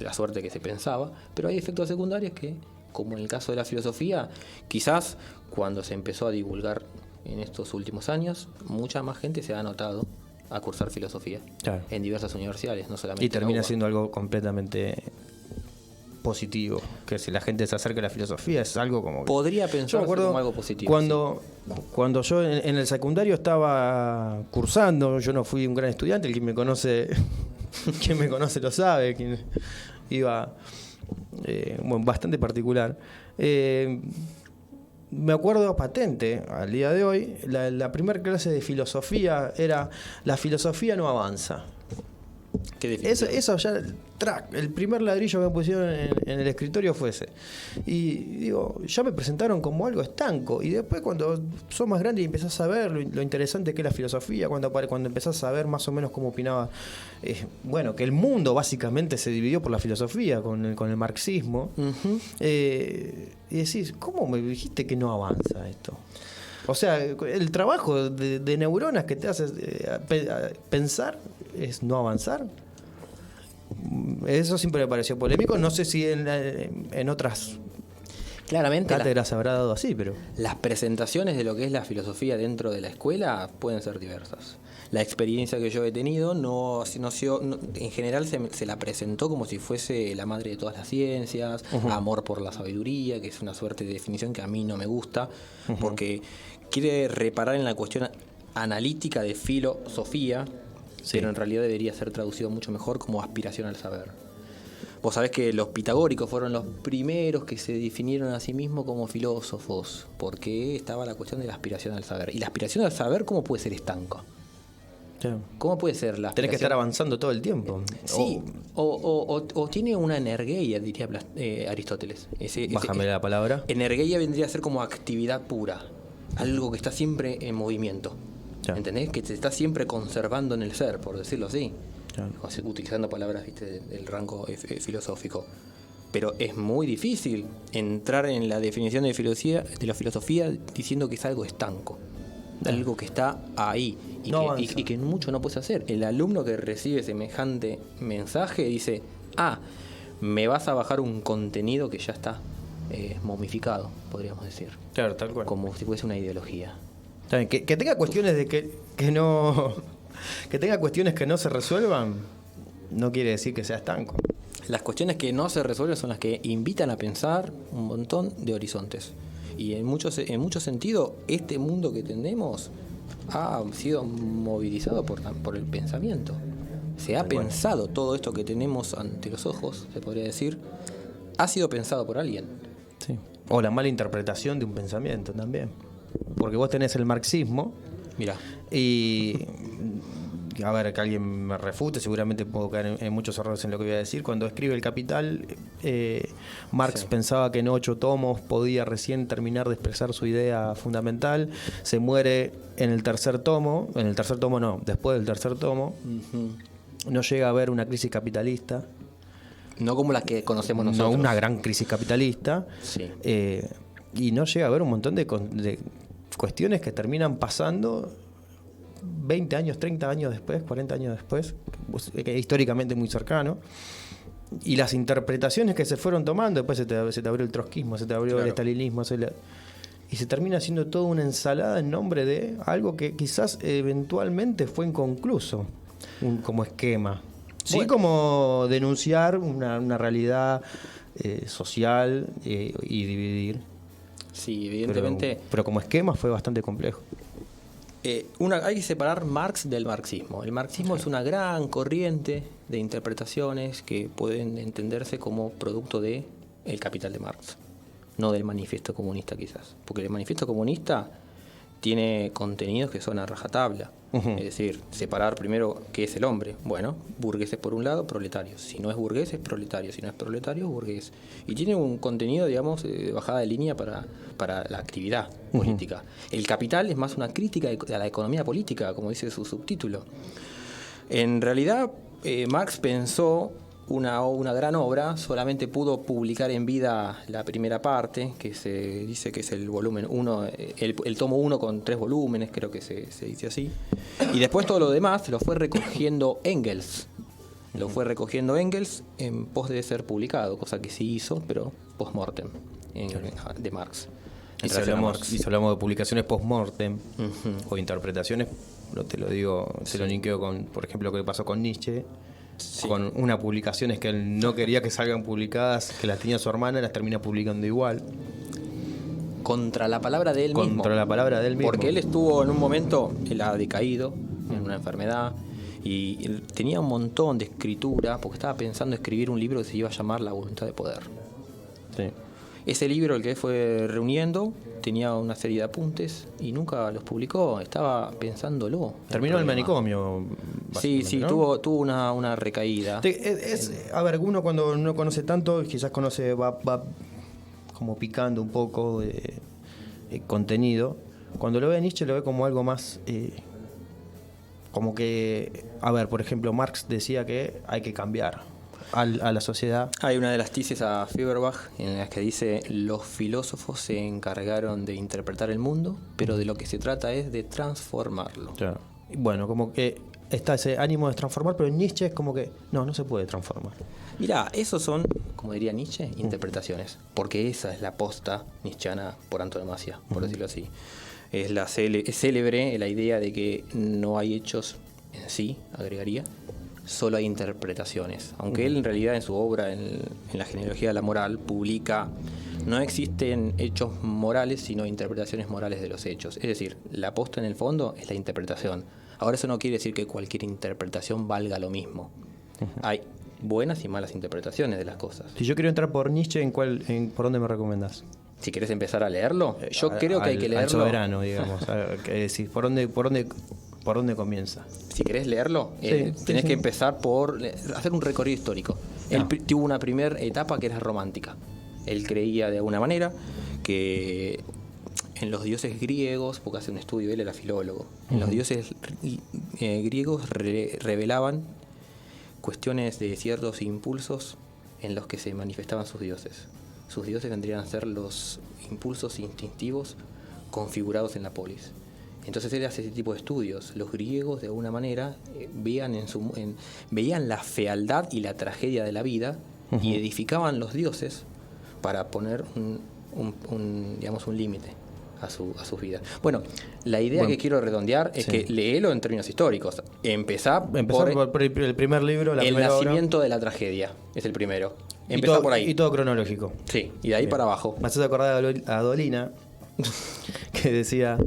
la suerte que se pensaba, pero hay efectos secundarios que, como en el caso de la filosofía, quizás cuando se empezó a divulgar en estos últimos años, mucha más gente se ha anotado a cursar filosofía en diversas universidades, no solamente. Y termina en la siendo algo completamente positivo, que si la gente se acerca a la filosofía es algo como... Podría Yo pensarse me acuerdo como algo positivo. cuando yo en el secundario estaba cursando, yo no fui un gran estudiante, quien me conoce lo sabe, quien iba bastante particular. Me acuerdo patente al día de hoy, la primera clase de filosofía era la filosofía no avanza. Eso ya, el primer ladrillo que me pusieron en el escritorio fue ese. Y digo, ya me presentaron como algo estanco. Y después cuando sos más grande y empezás a ver lo interesante que es la filosofía, cuando empezás a ver más o menos cómo opinaba, que el mundo básicamente se dividió por la filosofía, con el marxismo. Uh-huh. Y decís, ¿cómo me dijiste que no avanza esto? O sea, el trabajo de neuronas que te hace pensar es no avanzar. Eso siempre me pareció polémico. No sé si en otras claramente cátedras se habrá dado así, pero... Las presentaciones de lo que es la filosofía dentro de la escuela pueden ser diversas. La experiencia que yo he tenido en general se la presentó como si fuese la madre de todas las ciencias, uh-huh. Amor por la sabiduría, que es una suerte de definición que a mí no me gusta, uh-huh. Porque quiere reparar en la cuestión analítica de filosofía, sí. Pero en realidad debería ser traducido mucho mejor como aspiración al saber. Vos sabés que los pitagóricos fueron los primeros que se definieron a sí mismos como filósofos, porque estaba la cuestión de la aspiración al saber. Y la aspiración al saber, ¿cómo puede ser estanca? Sí. ¿Cómo puede ser la aspiración? Tenés que estar avanzando todo el tiempo. Sí, o tiene una energeia, diría Aristóteles. Bájame la palabra. Energeia vendría a ser como actividad pura, algo que está siempre en movimiento. Ya. ¿Entendés? Que se está siempre conservando en el ser, por decirlo así. Ya. Utilizando palabras, ¿viste?, del rango filosófico. Pero es muy difícil entrar en la definición de la filosofía diciendo que es algo estanco, algo que está ahí y que mucho no puedes hacer. El alumno que recibe semejante mensaje dice, me vas a bajar un contenido que ya está momificado, podríamos decir. Claro, tal cual. Como si fuese una ideología. Que tenga cuestiones de que no... Que tenga cuestiones que no se resuelvan, no quiere decir que sea estanco. Las cuestiones que no se resuelven son las que invitan a pensar un montón de horizontes. Y en mucho sentido, este mundo que tenemos ha sido movilizado por el pensamiento. Se ha pensado todo esto que tenemos ante los ojos, se podría decir, ha sido pensado por alguien. Sí. O la mala interpretación de un pensamiento también. Porque vos tenés el marxismo. Mirá. Y a ver, que alguien me refute, seguramente puedo caer en muchos errores en lo que voy a decir. Cuando escribe El Capital, Marx pensaba que en 8 tomos podía recién terminar de expresar su idea fundamental. Se muere en el tercer tomo, después del tercer tomo. Uh-huh. No llega a haber una crisis capitalista. No como la que conocemos nosotros. No una gran crisis capitalista. Sí. Y no llega a haber un montón de cuestiones que terminan pasando 20 años, 30 años después, 40 años después, históricamente muy cercano, y las interpretaciones que se fueron tomando, después se te abrió el trotskismo, se te abrió el estalinismo, y se termina haciendo toda una ensalada en nombre de algo que quizás eventualmente fue inconcluso, como esquema. Sí, bueno, como denunciar una realidad social y dividir. Sí, evidentemente. Pero como esquema fue bastante complejo. Hay que separar Marx del marxismo. El marxismo es una gran corriente de interpretaciones que pueden entenderse como producto de El Capital de Marx, no del Manifiesto Comunista quizás. Porque el Manifiesto Comunista tiene contenidos que son a rajatabla. Uh-huh. Es decir, separar primero qué es el hombre. Bueno, burgueses por un lado, proletarios. Si no es burgués, es proletario. Si no es proletario, es burgués. Y tiene un contenido, digamos, de bajada de línea para la actividad política. Uh-huh. El Capital es más una crítica a la economía política, como dice su subtítulo. En realidad, Marx pensó una gran obra, solamente pudo publicar en vida la primera parte, que se dice que es el volumen 1, el tomo 1 con 3 volúmenes, creo que se dice así. Y después todo lo demás lo fue recogiendo Engels. Lo fue recogiendo Engels en pos de ser publicado, cosa que sí hizo, pero post-mortem, de Marx. Y si hablamos de publicaciones post-mortem o interpretaciones, no te lo digo, te lo linkeo con, por ejemplo, lo que pasó con Nietzsche. Sí. Con unas publicaciones que él no quería que salgan publicadas, que las tenía su hermana, las termina publicando igual. Contra la palabra de él mismo. Contra la palabra de él mismo. Porque él estuvo en un momento, él ha decaído en una enfermedad y él tenía un montón de escritura porque estaba pensando escribir un libro que se iba a llamar La voluntad de poder. Sí. Ese libro, el que fue reuniendo, tenía una serie de apuntes y nunca los publicó, estaba pensándolo. Terminó el manicomio. Sí, ¿no? tuvo una recaída. A ver, uno cuando no conoce tanto, quizás va como picando un poco de contenido. Cuando lo ve a Nietzsche lo ve como algo más... como que, a ver, por ejemplo, Marx decía que hay que cambiar a la sociedad. Hay una de las tesis a Feuerbach en las que dice: los filósofos se encargaron de interpretar el mundo, pero de lo que se trata es de transformarlo. Claro. Bueno, como que está ese ánimo de transformar, pero en Nietzsche es como que no se puede transformar. Mirá, esos son, como diría Nietzsche, interpretaciones, porque esa es la posta nietzscheana por antonomasia, por decirlo así. Es célebre la idea de que no hay hechos en sí, agregaría, solo hay interpretaciones. Aunque él en realidad en su obra, en la genealogía de la moral, publica: no existen hechos morales, sino interpretaciones morales de los hechos. Es decir, la posta en el fondo es la interpretación. Ahora eso no quiere decir que cualquier interpretación valga lo mismo. Hay buenas y malas interpretaciones de las cosas. Si yo quiero entrar por Nietzsche, ¿por dónde me recomendás? Si querés empezar a leerlo, yo creo que hay que leerlo. Al soberano, digamos. ¿Por dónde comienza? Si querés leerlo, tenés que empezar por hacer un recorrido histórico. Él tuvo una primera etapa que era romántica. Él creía de alguna manera que en los dioses griegos, porque hace un estudio, él era filólogo, en los dioses griegos revelaban cuestiones de ciertos impulsos en los que se manifestaban sus dioses. Sus dioses vendrían a ser los impulsos instintivos configurados en la polis. Entonces él hace ese tipo de estudios. Los griegos, de alguna manera, veían la fealdad y la tragedia de la vida y edificaban los dioses para poner un límite a sus vidas. Bueno, la idea que quiero redondear es que léelo en términos históricos. Empezar por el primer libro, el nacimiento de la tragedia. Es el primero. Empezá por ahí. Y todo cronológico. Sí, y de ahí para abajo. Me haces acordar a Dolina, que decía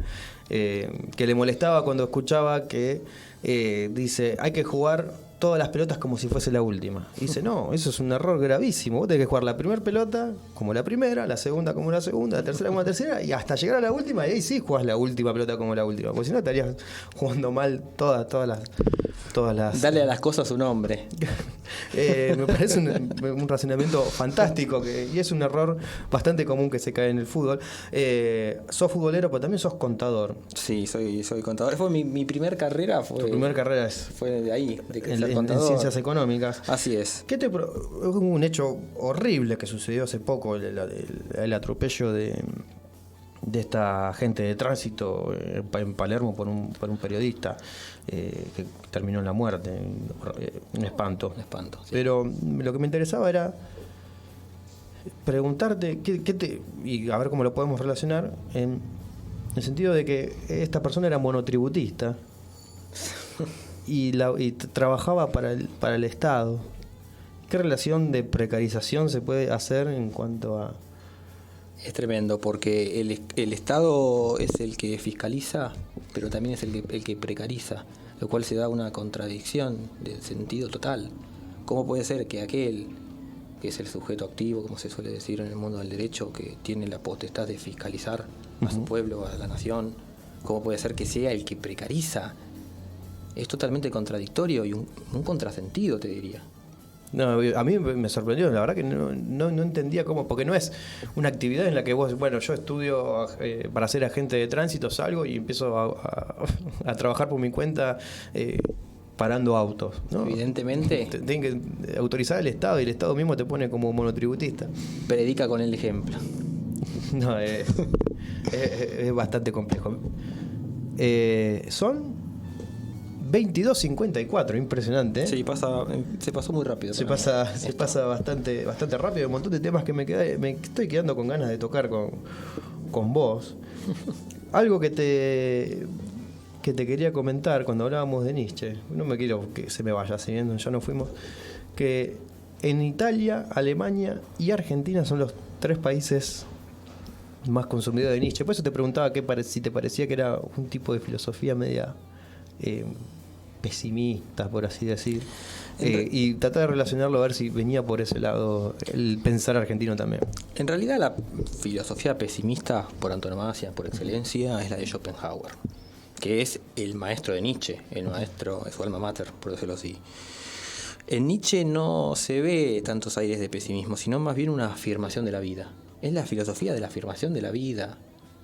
que le molestaba cuando escuchaba que dice: hay que jugar todas las pelotas como si fuese la última. Y dice: no, eso es un error gravísimo. Vos tenés que jugar la primera pelota como la primera, la segunda como la segunda, la tercera como la tercera, y hasta llegar a la última, y ahí sí jugás la última pelota como la última, porque si no estarías jugando mal todas las... Dale a las cosas un nombre. Me parece un razonamiento fantástico y es un error bastante común que se cae en el fútbol. Sos futbolero, pero también sos contador. Sí, soy contador. Fue mi primer carrera. Tu primera carrera fue de ahí, de ser contador. En ciencias económicas. Así es. Un hecho horrible que sucedió hace poco, el atropello de esta agente de tránsito en Palermo por un periodista que terminó en la muerte, un espanto. Sí. Pero lo que me interesaba era preguntarte y a ver cómo lo podemos relacionar en el sentido de que esta persona era monotributista y trabajaba para el Estado. ¿Qué relación de precarización se puede hacer en cuanto a...? Es tremendo, porque el Estado es el que fiscaliza, pero también es el que precariza, lo cual se da una contradicción de sentido total. ¿Cómo puede ser que aquel, que es el sujeto activo, como se suele decir en el mundo del derecho, que tiene la potestad de fiscalizar a su pueblo, a la nación, cómo puede ser que sea el que precariza? Es totalmente contradictorio y un contrasentido, te diría. No, a mí me sorprendió, la verdad que no entendía cómo, porque no es una actividad en la que vos, yo estudio para ser agente de tránsito, salgo y empiezo a trabajar por mi cuenta parando autos, ¿no? Evidentemente. Tienen que autorizar al Estado y el Estado mismo te pone como monotributista. Predica con el ejemplo. No, es bastante complejo. Son 22:54, impresionante. Sí, se pasó muy rápido. Se pasa bastante rápido. Hay un montón de temas que me estoy quedando con ganas de tocar con vos. Algo que te quería comentar cuando hablábamos de Nietzsche, no me quiero que se me vaya, si bien ya no fuimos, que en Italia, Alemania y Argentina son los 3 países más consumidores de Nietzsche. Por eso te preguntaba si te parecía que era un tipo de filosofía media pesimista, por así decir, y tratar de relacionarlo a ver si venía por ese lado el pensar argentino también. En realidad la filosofía pesimista por antonomasia, por excelencia, es la de Schopenhauer, que es el maestro de Nietzsche, el maestro de su alma mater, por decirlo así. En Nietzsche no se ve tantos aires de pesimismo, sino más bien una afirmación de la vida. Es la filosofía de la afirmación de la vida,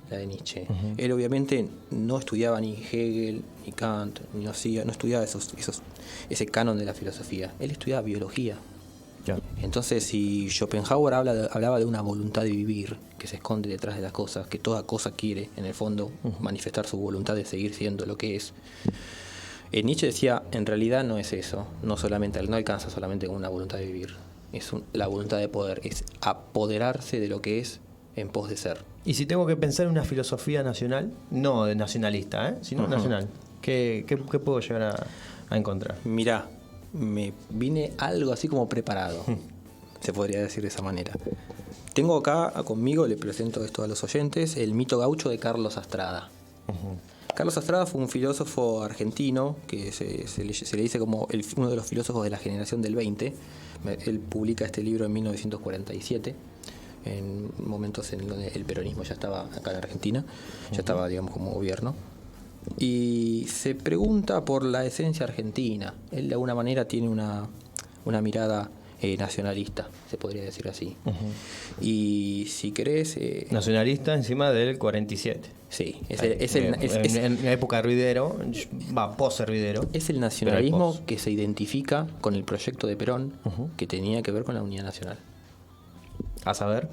la de Nietzsche. Uh-huh. Él obviamente no estudiaba ni Hegel, ni Kant, no estudiaba ese canon de la filosofía. Él estudiaba biología. Yeah. Entonces, si Schopenhauer hablaba de una voluntad de vivir que se esconde detrás de las cosas, que toda cosa quiere, en el fondo, manifestar su voluntad de seguir siendo lo que es, Nietzsche decía, en realidad no es eso, no alcanza solamente con una voluntad de vivir, es la voluntad de poder, es apoderarse de lo que es en pos de ser. Y si tengo que pensar en una filosofía nacional, no de nacionalista, sino nacional, ¿qué puedo llegar a encontrar? Mirá, me vine algo así como preparado, se podría decir de esa manera. Tengo acá conmigo, le presento esto a los oyentes, el mito gaucho de Carlos Astrada. Uh-huh. Carlos Astrada fue un filósofo argentino que se le dice como uno de los filósofos de la generación del 20. Él publica este libro en 1947, en momentos en donde el peronismo ya estaba acá en Argentina, ya estaba, digamos, como gobierno. Y se pregunta por la esencia argentina. Él de alguna manera tiene una mirada nacionalista, se podría decir así. Uh-huh. Y si querés... nacionalista encima del 47. Sí, en la época de Ruidero, post-Ruidero. Es el nacionalismo que se identifica con el proyecto de Perón, uh-huh, que tenía que ver con la unidad nacional. ¿A saber?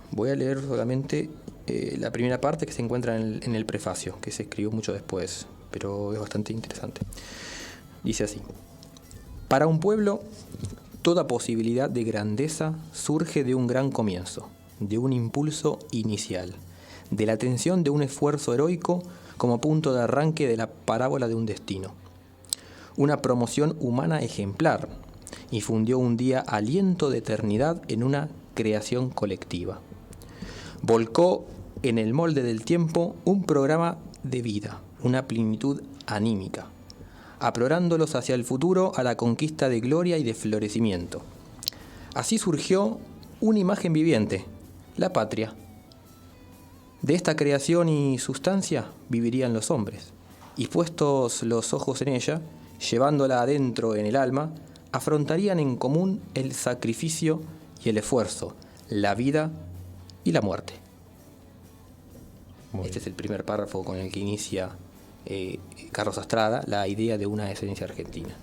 Voy a leer solamente la primera parte que se encuentra en el prefacio, que se escribió mucho después, pero es bastante interesante. Dice así: para un pueblo, toda posibilidad de grandeza surge de un gran comienzo, de un impulso inicial, de la tensión de un esfuerzo heroico como punto de arranque de la parábola de un destino. Una promoción humana ejemplar infundió un día aliento de eternidad en una creación colectiva. Volcó en el molde del tiempo un programa de vida, una plenitud anímica, aplorándolos hacia el futuro a la conquista de gloria y de florecimiento. Así surgió una imagen viviente, la patria. De esta creación y sustancia vivirían los hombres, y puestos los ojos en ella, llevándola adentro en el alma, afrontarían en común el sacrificio y el esfuerzo, la vida y la muerte. Este es el primer párrafo con el que inicia Carlos Astrada la idea de una esencia argentina.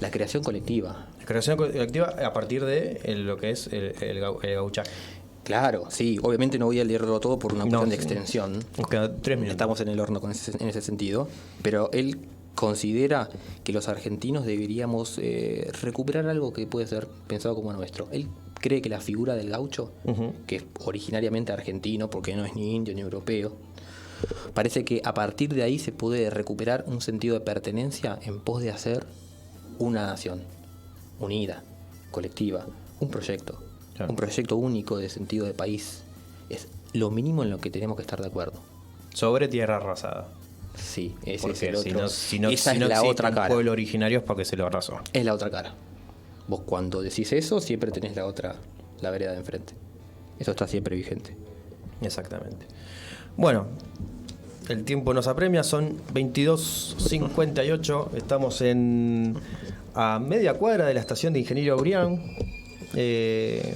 La creación colectiva. La creación colectiva a partir de lo que es el gauchaje. Claro, sí. Obviamente no voy a leerlo todo por una cuestión de extensión. Nos quedan 3 minutos. Estamos en el horno en ese sentido. Pero él considera que los argentinos deberíamos recuperar algo que puede ser pensado como nuestro. Él cree que la figura del gaucho, uh-huh, que es originariamente argentino, porque no es ni indio ni europeo, parece que a partir de ahí se puede recuperar un sentido de pertenencia en pos de hacer una nación unida, colectiva, un proyecto. Claro. Un proyecto único de sentido de país. Es lo mínimo en lo que tenemos que estar de acuerdo. Sobre tierra arrasada. Sí, ese porque es el otro. Si no esa es la otra cara. Pueblo originario es porque se lo arrasó. Es la otra cara. Vos cuando decís eso siempre tenés la vereda de enfrente. Eso está siempre vigente. Exactamente. Bueno, el tiempo nos apremia, son 22:58. Estamos a media cuadra de la estación de Ingeniero Brián.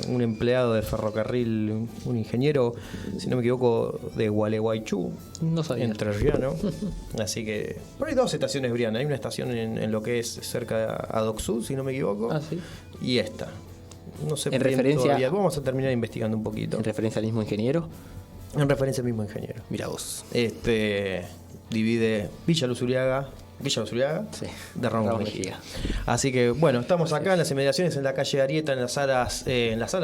un empleado de ferrocarril, un ingeniero, si no me equivoco, de Gualeguaychú, No sabía. entrerriano. Así que por ahí 2 estaciones Brian. Hay una estación en lo que es cerca de Adocsud, si no me equivoco. Ah, sí. Y esta. No sé En bien referencia- todavía. Vamos a terminar investigando un poquito. En referencia al mismo ingeniero. En referencia al mismo ingeniero. Mira vos. Divide Villa Luzuriaga Sí. de Ramos Ramos Mejía. Mejía. Así que bueno, estamos acá en las inmediaciones en la calle Arieta, en las salas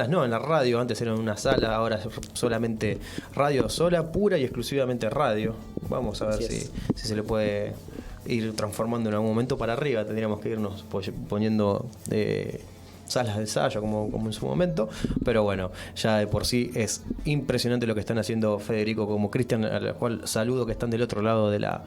no, en la radio. Antes era una sala, ahora es solamente radio sola, pura y exclusivamente radio. Vamos a ver Así si se le puede ir transformando en algún momento para arriba. Tendríamos que irnos poniendo salas de ensayo como en su momento, pero bueno, ya de por sí es impresionante lo que están haciendo Federico como Cristian, al cual saludo, que están del otro lado de la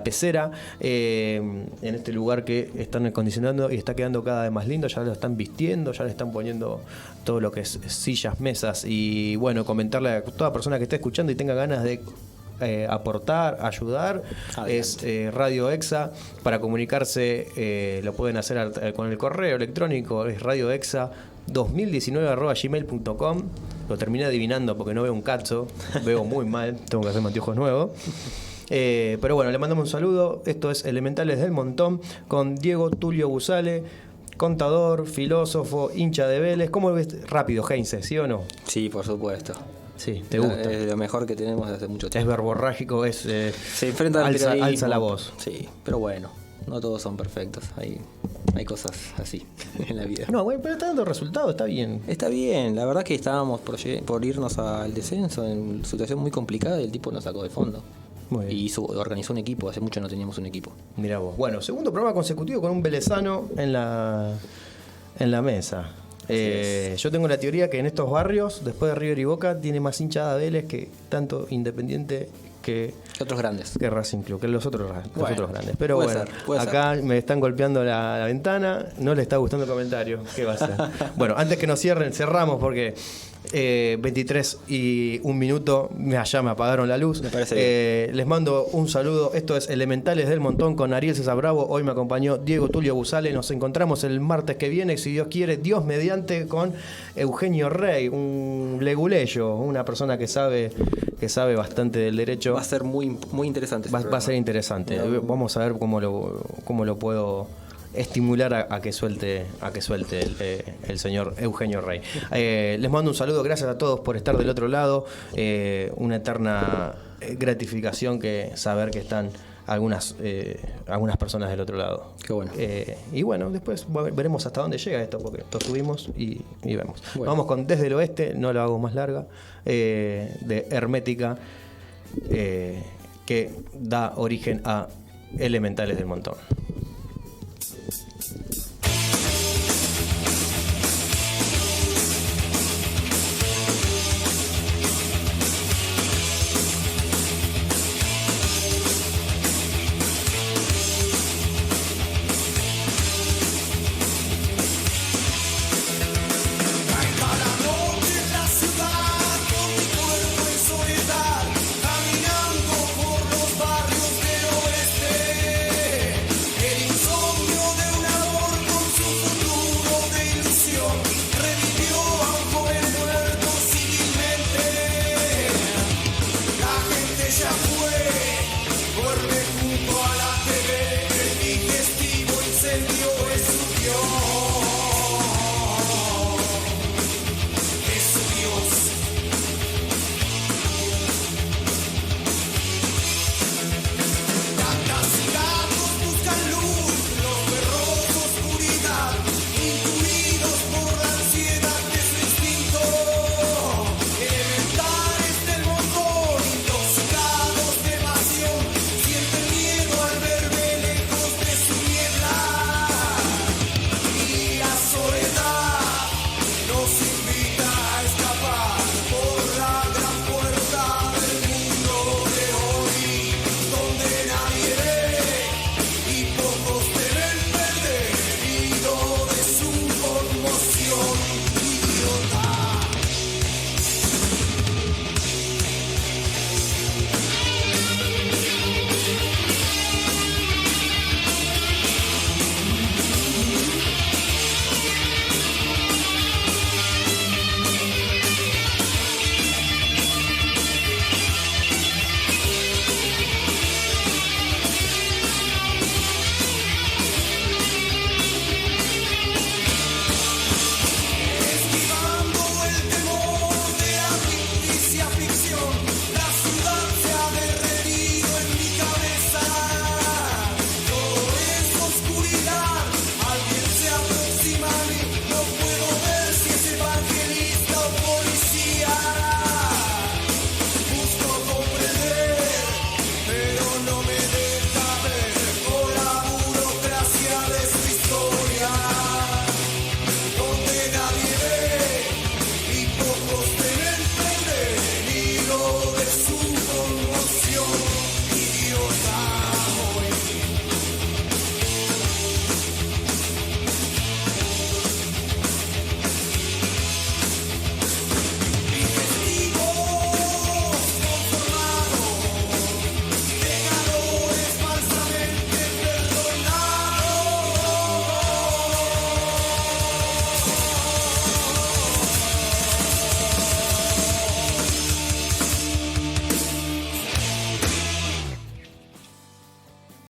pecera, en este lugar que están acondicionando y está quedando cada vez más lindo. Ya lo están vistiendo, ya le están poniendo todo lo que es sillas, mesas, y bueno, comentarle a toda persona que esté escuchando y tenga ganas de aportar, ayudar, es Radio Exa. Para comunicarse lo pueden hacer con el correo electrónico, es radioexa2019@gmail.com. Lo terminé adivinando porque no veo un cacho, veo muy mal, tengo que hacer anteojos nuevos. Pero bueno, le mandamos un saludo. Esto es Elementales del Montón con Diego Tulio Busale, contador, filósofo, hincha de Vélez. ¿Cómo ves? Rápido, Heinze, ¿sí o no? Sí, por supuesto. Sí, te gusta. Es lo mejor que tenemos desde hace mucho Es tiempo. verborrágico, Se enfrenta al alza periodismo. la voz. Sí, pero bueno, no todos son perfectos. Hay cosas así en la vida. No, bueno, pero está dando resultados, está bien. Está bien, la verdad que estábamos por irnos al descenso en una situación muy complicada y el tipo nos sacó de fondo. Muy bien. Y organizó un equipo, hace mucho no teníamos un equipo. Mirá vos. Bueno, segundo programa consecutivo con un velezano en la mesa. Yo tengo la teoría que en estos barrios, después de River y Boca, tiene más hinchada Vélez que tanto Independiente que Otros grandes. Racing Club, que los otros grandes. Pero puede bueno, ser, puede acá me están golpeando la ventana, no le está gustando el comentario. ¿Qué va a hacer? Bueno, antes que nos cierren, cerramos porque 23 y 1 minuto, ya me apagaron la luz. Me parece bien. Les mando un saludo. Esto es Elementales del Montón con Ariel César Bravo. Hoy me acompañó Diego Tulio Busale. Nos encontramos el martes que viene, si Dios quiere, Dios mediante, con Eugenio Rey, un leguleyo, una persona que sabe bastante del derecho. Va a ser muy, muy interesante. Va a ser interesante. Vamos a ver cómo lo puedo estimular a que suelte el señor Eugenio Rey. Les mando un saludo, gracias a todos por estar del otro lado. Una eterna gratificación que saber que están algunas personas del otro lado. Qué bueno. Y bueno, después veremos hasta dónde llega esto, porque lo subimos y vemos. Bueno. Vamos con Desde el Oeste, no lo hago más larga, de Hermética, que da origen a Elementales del Montón.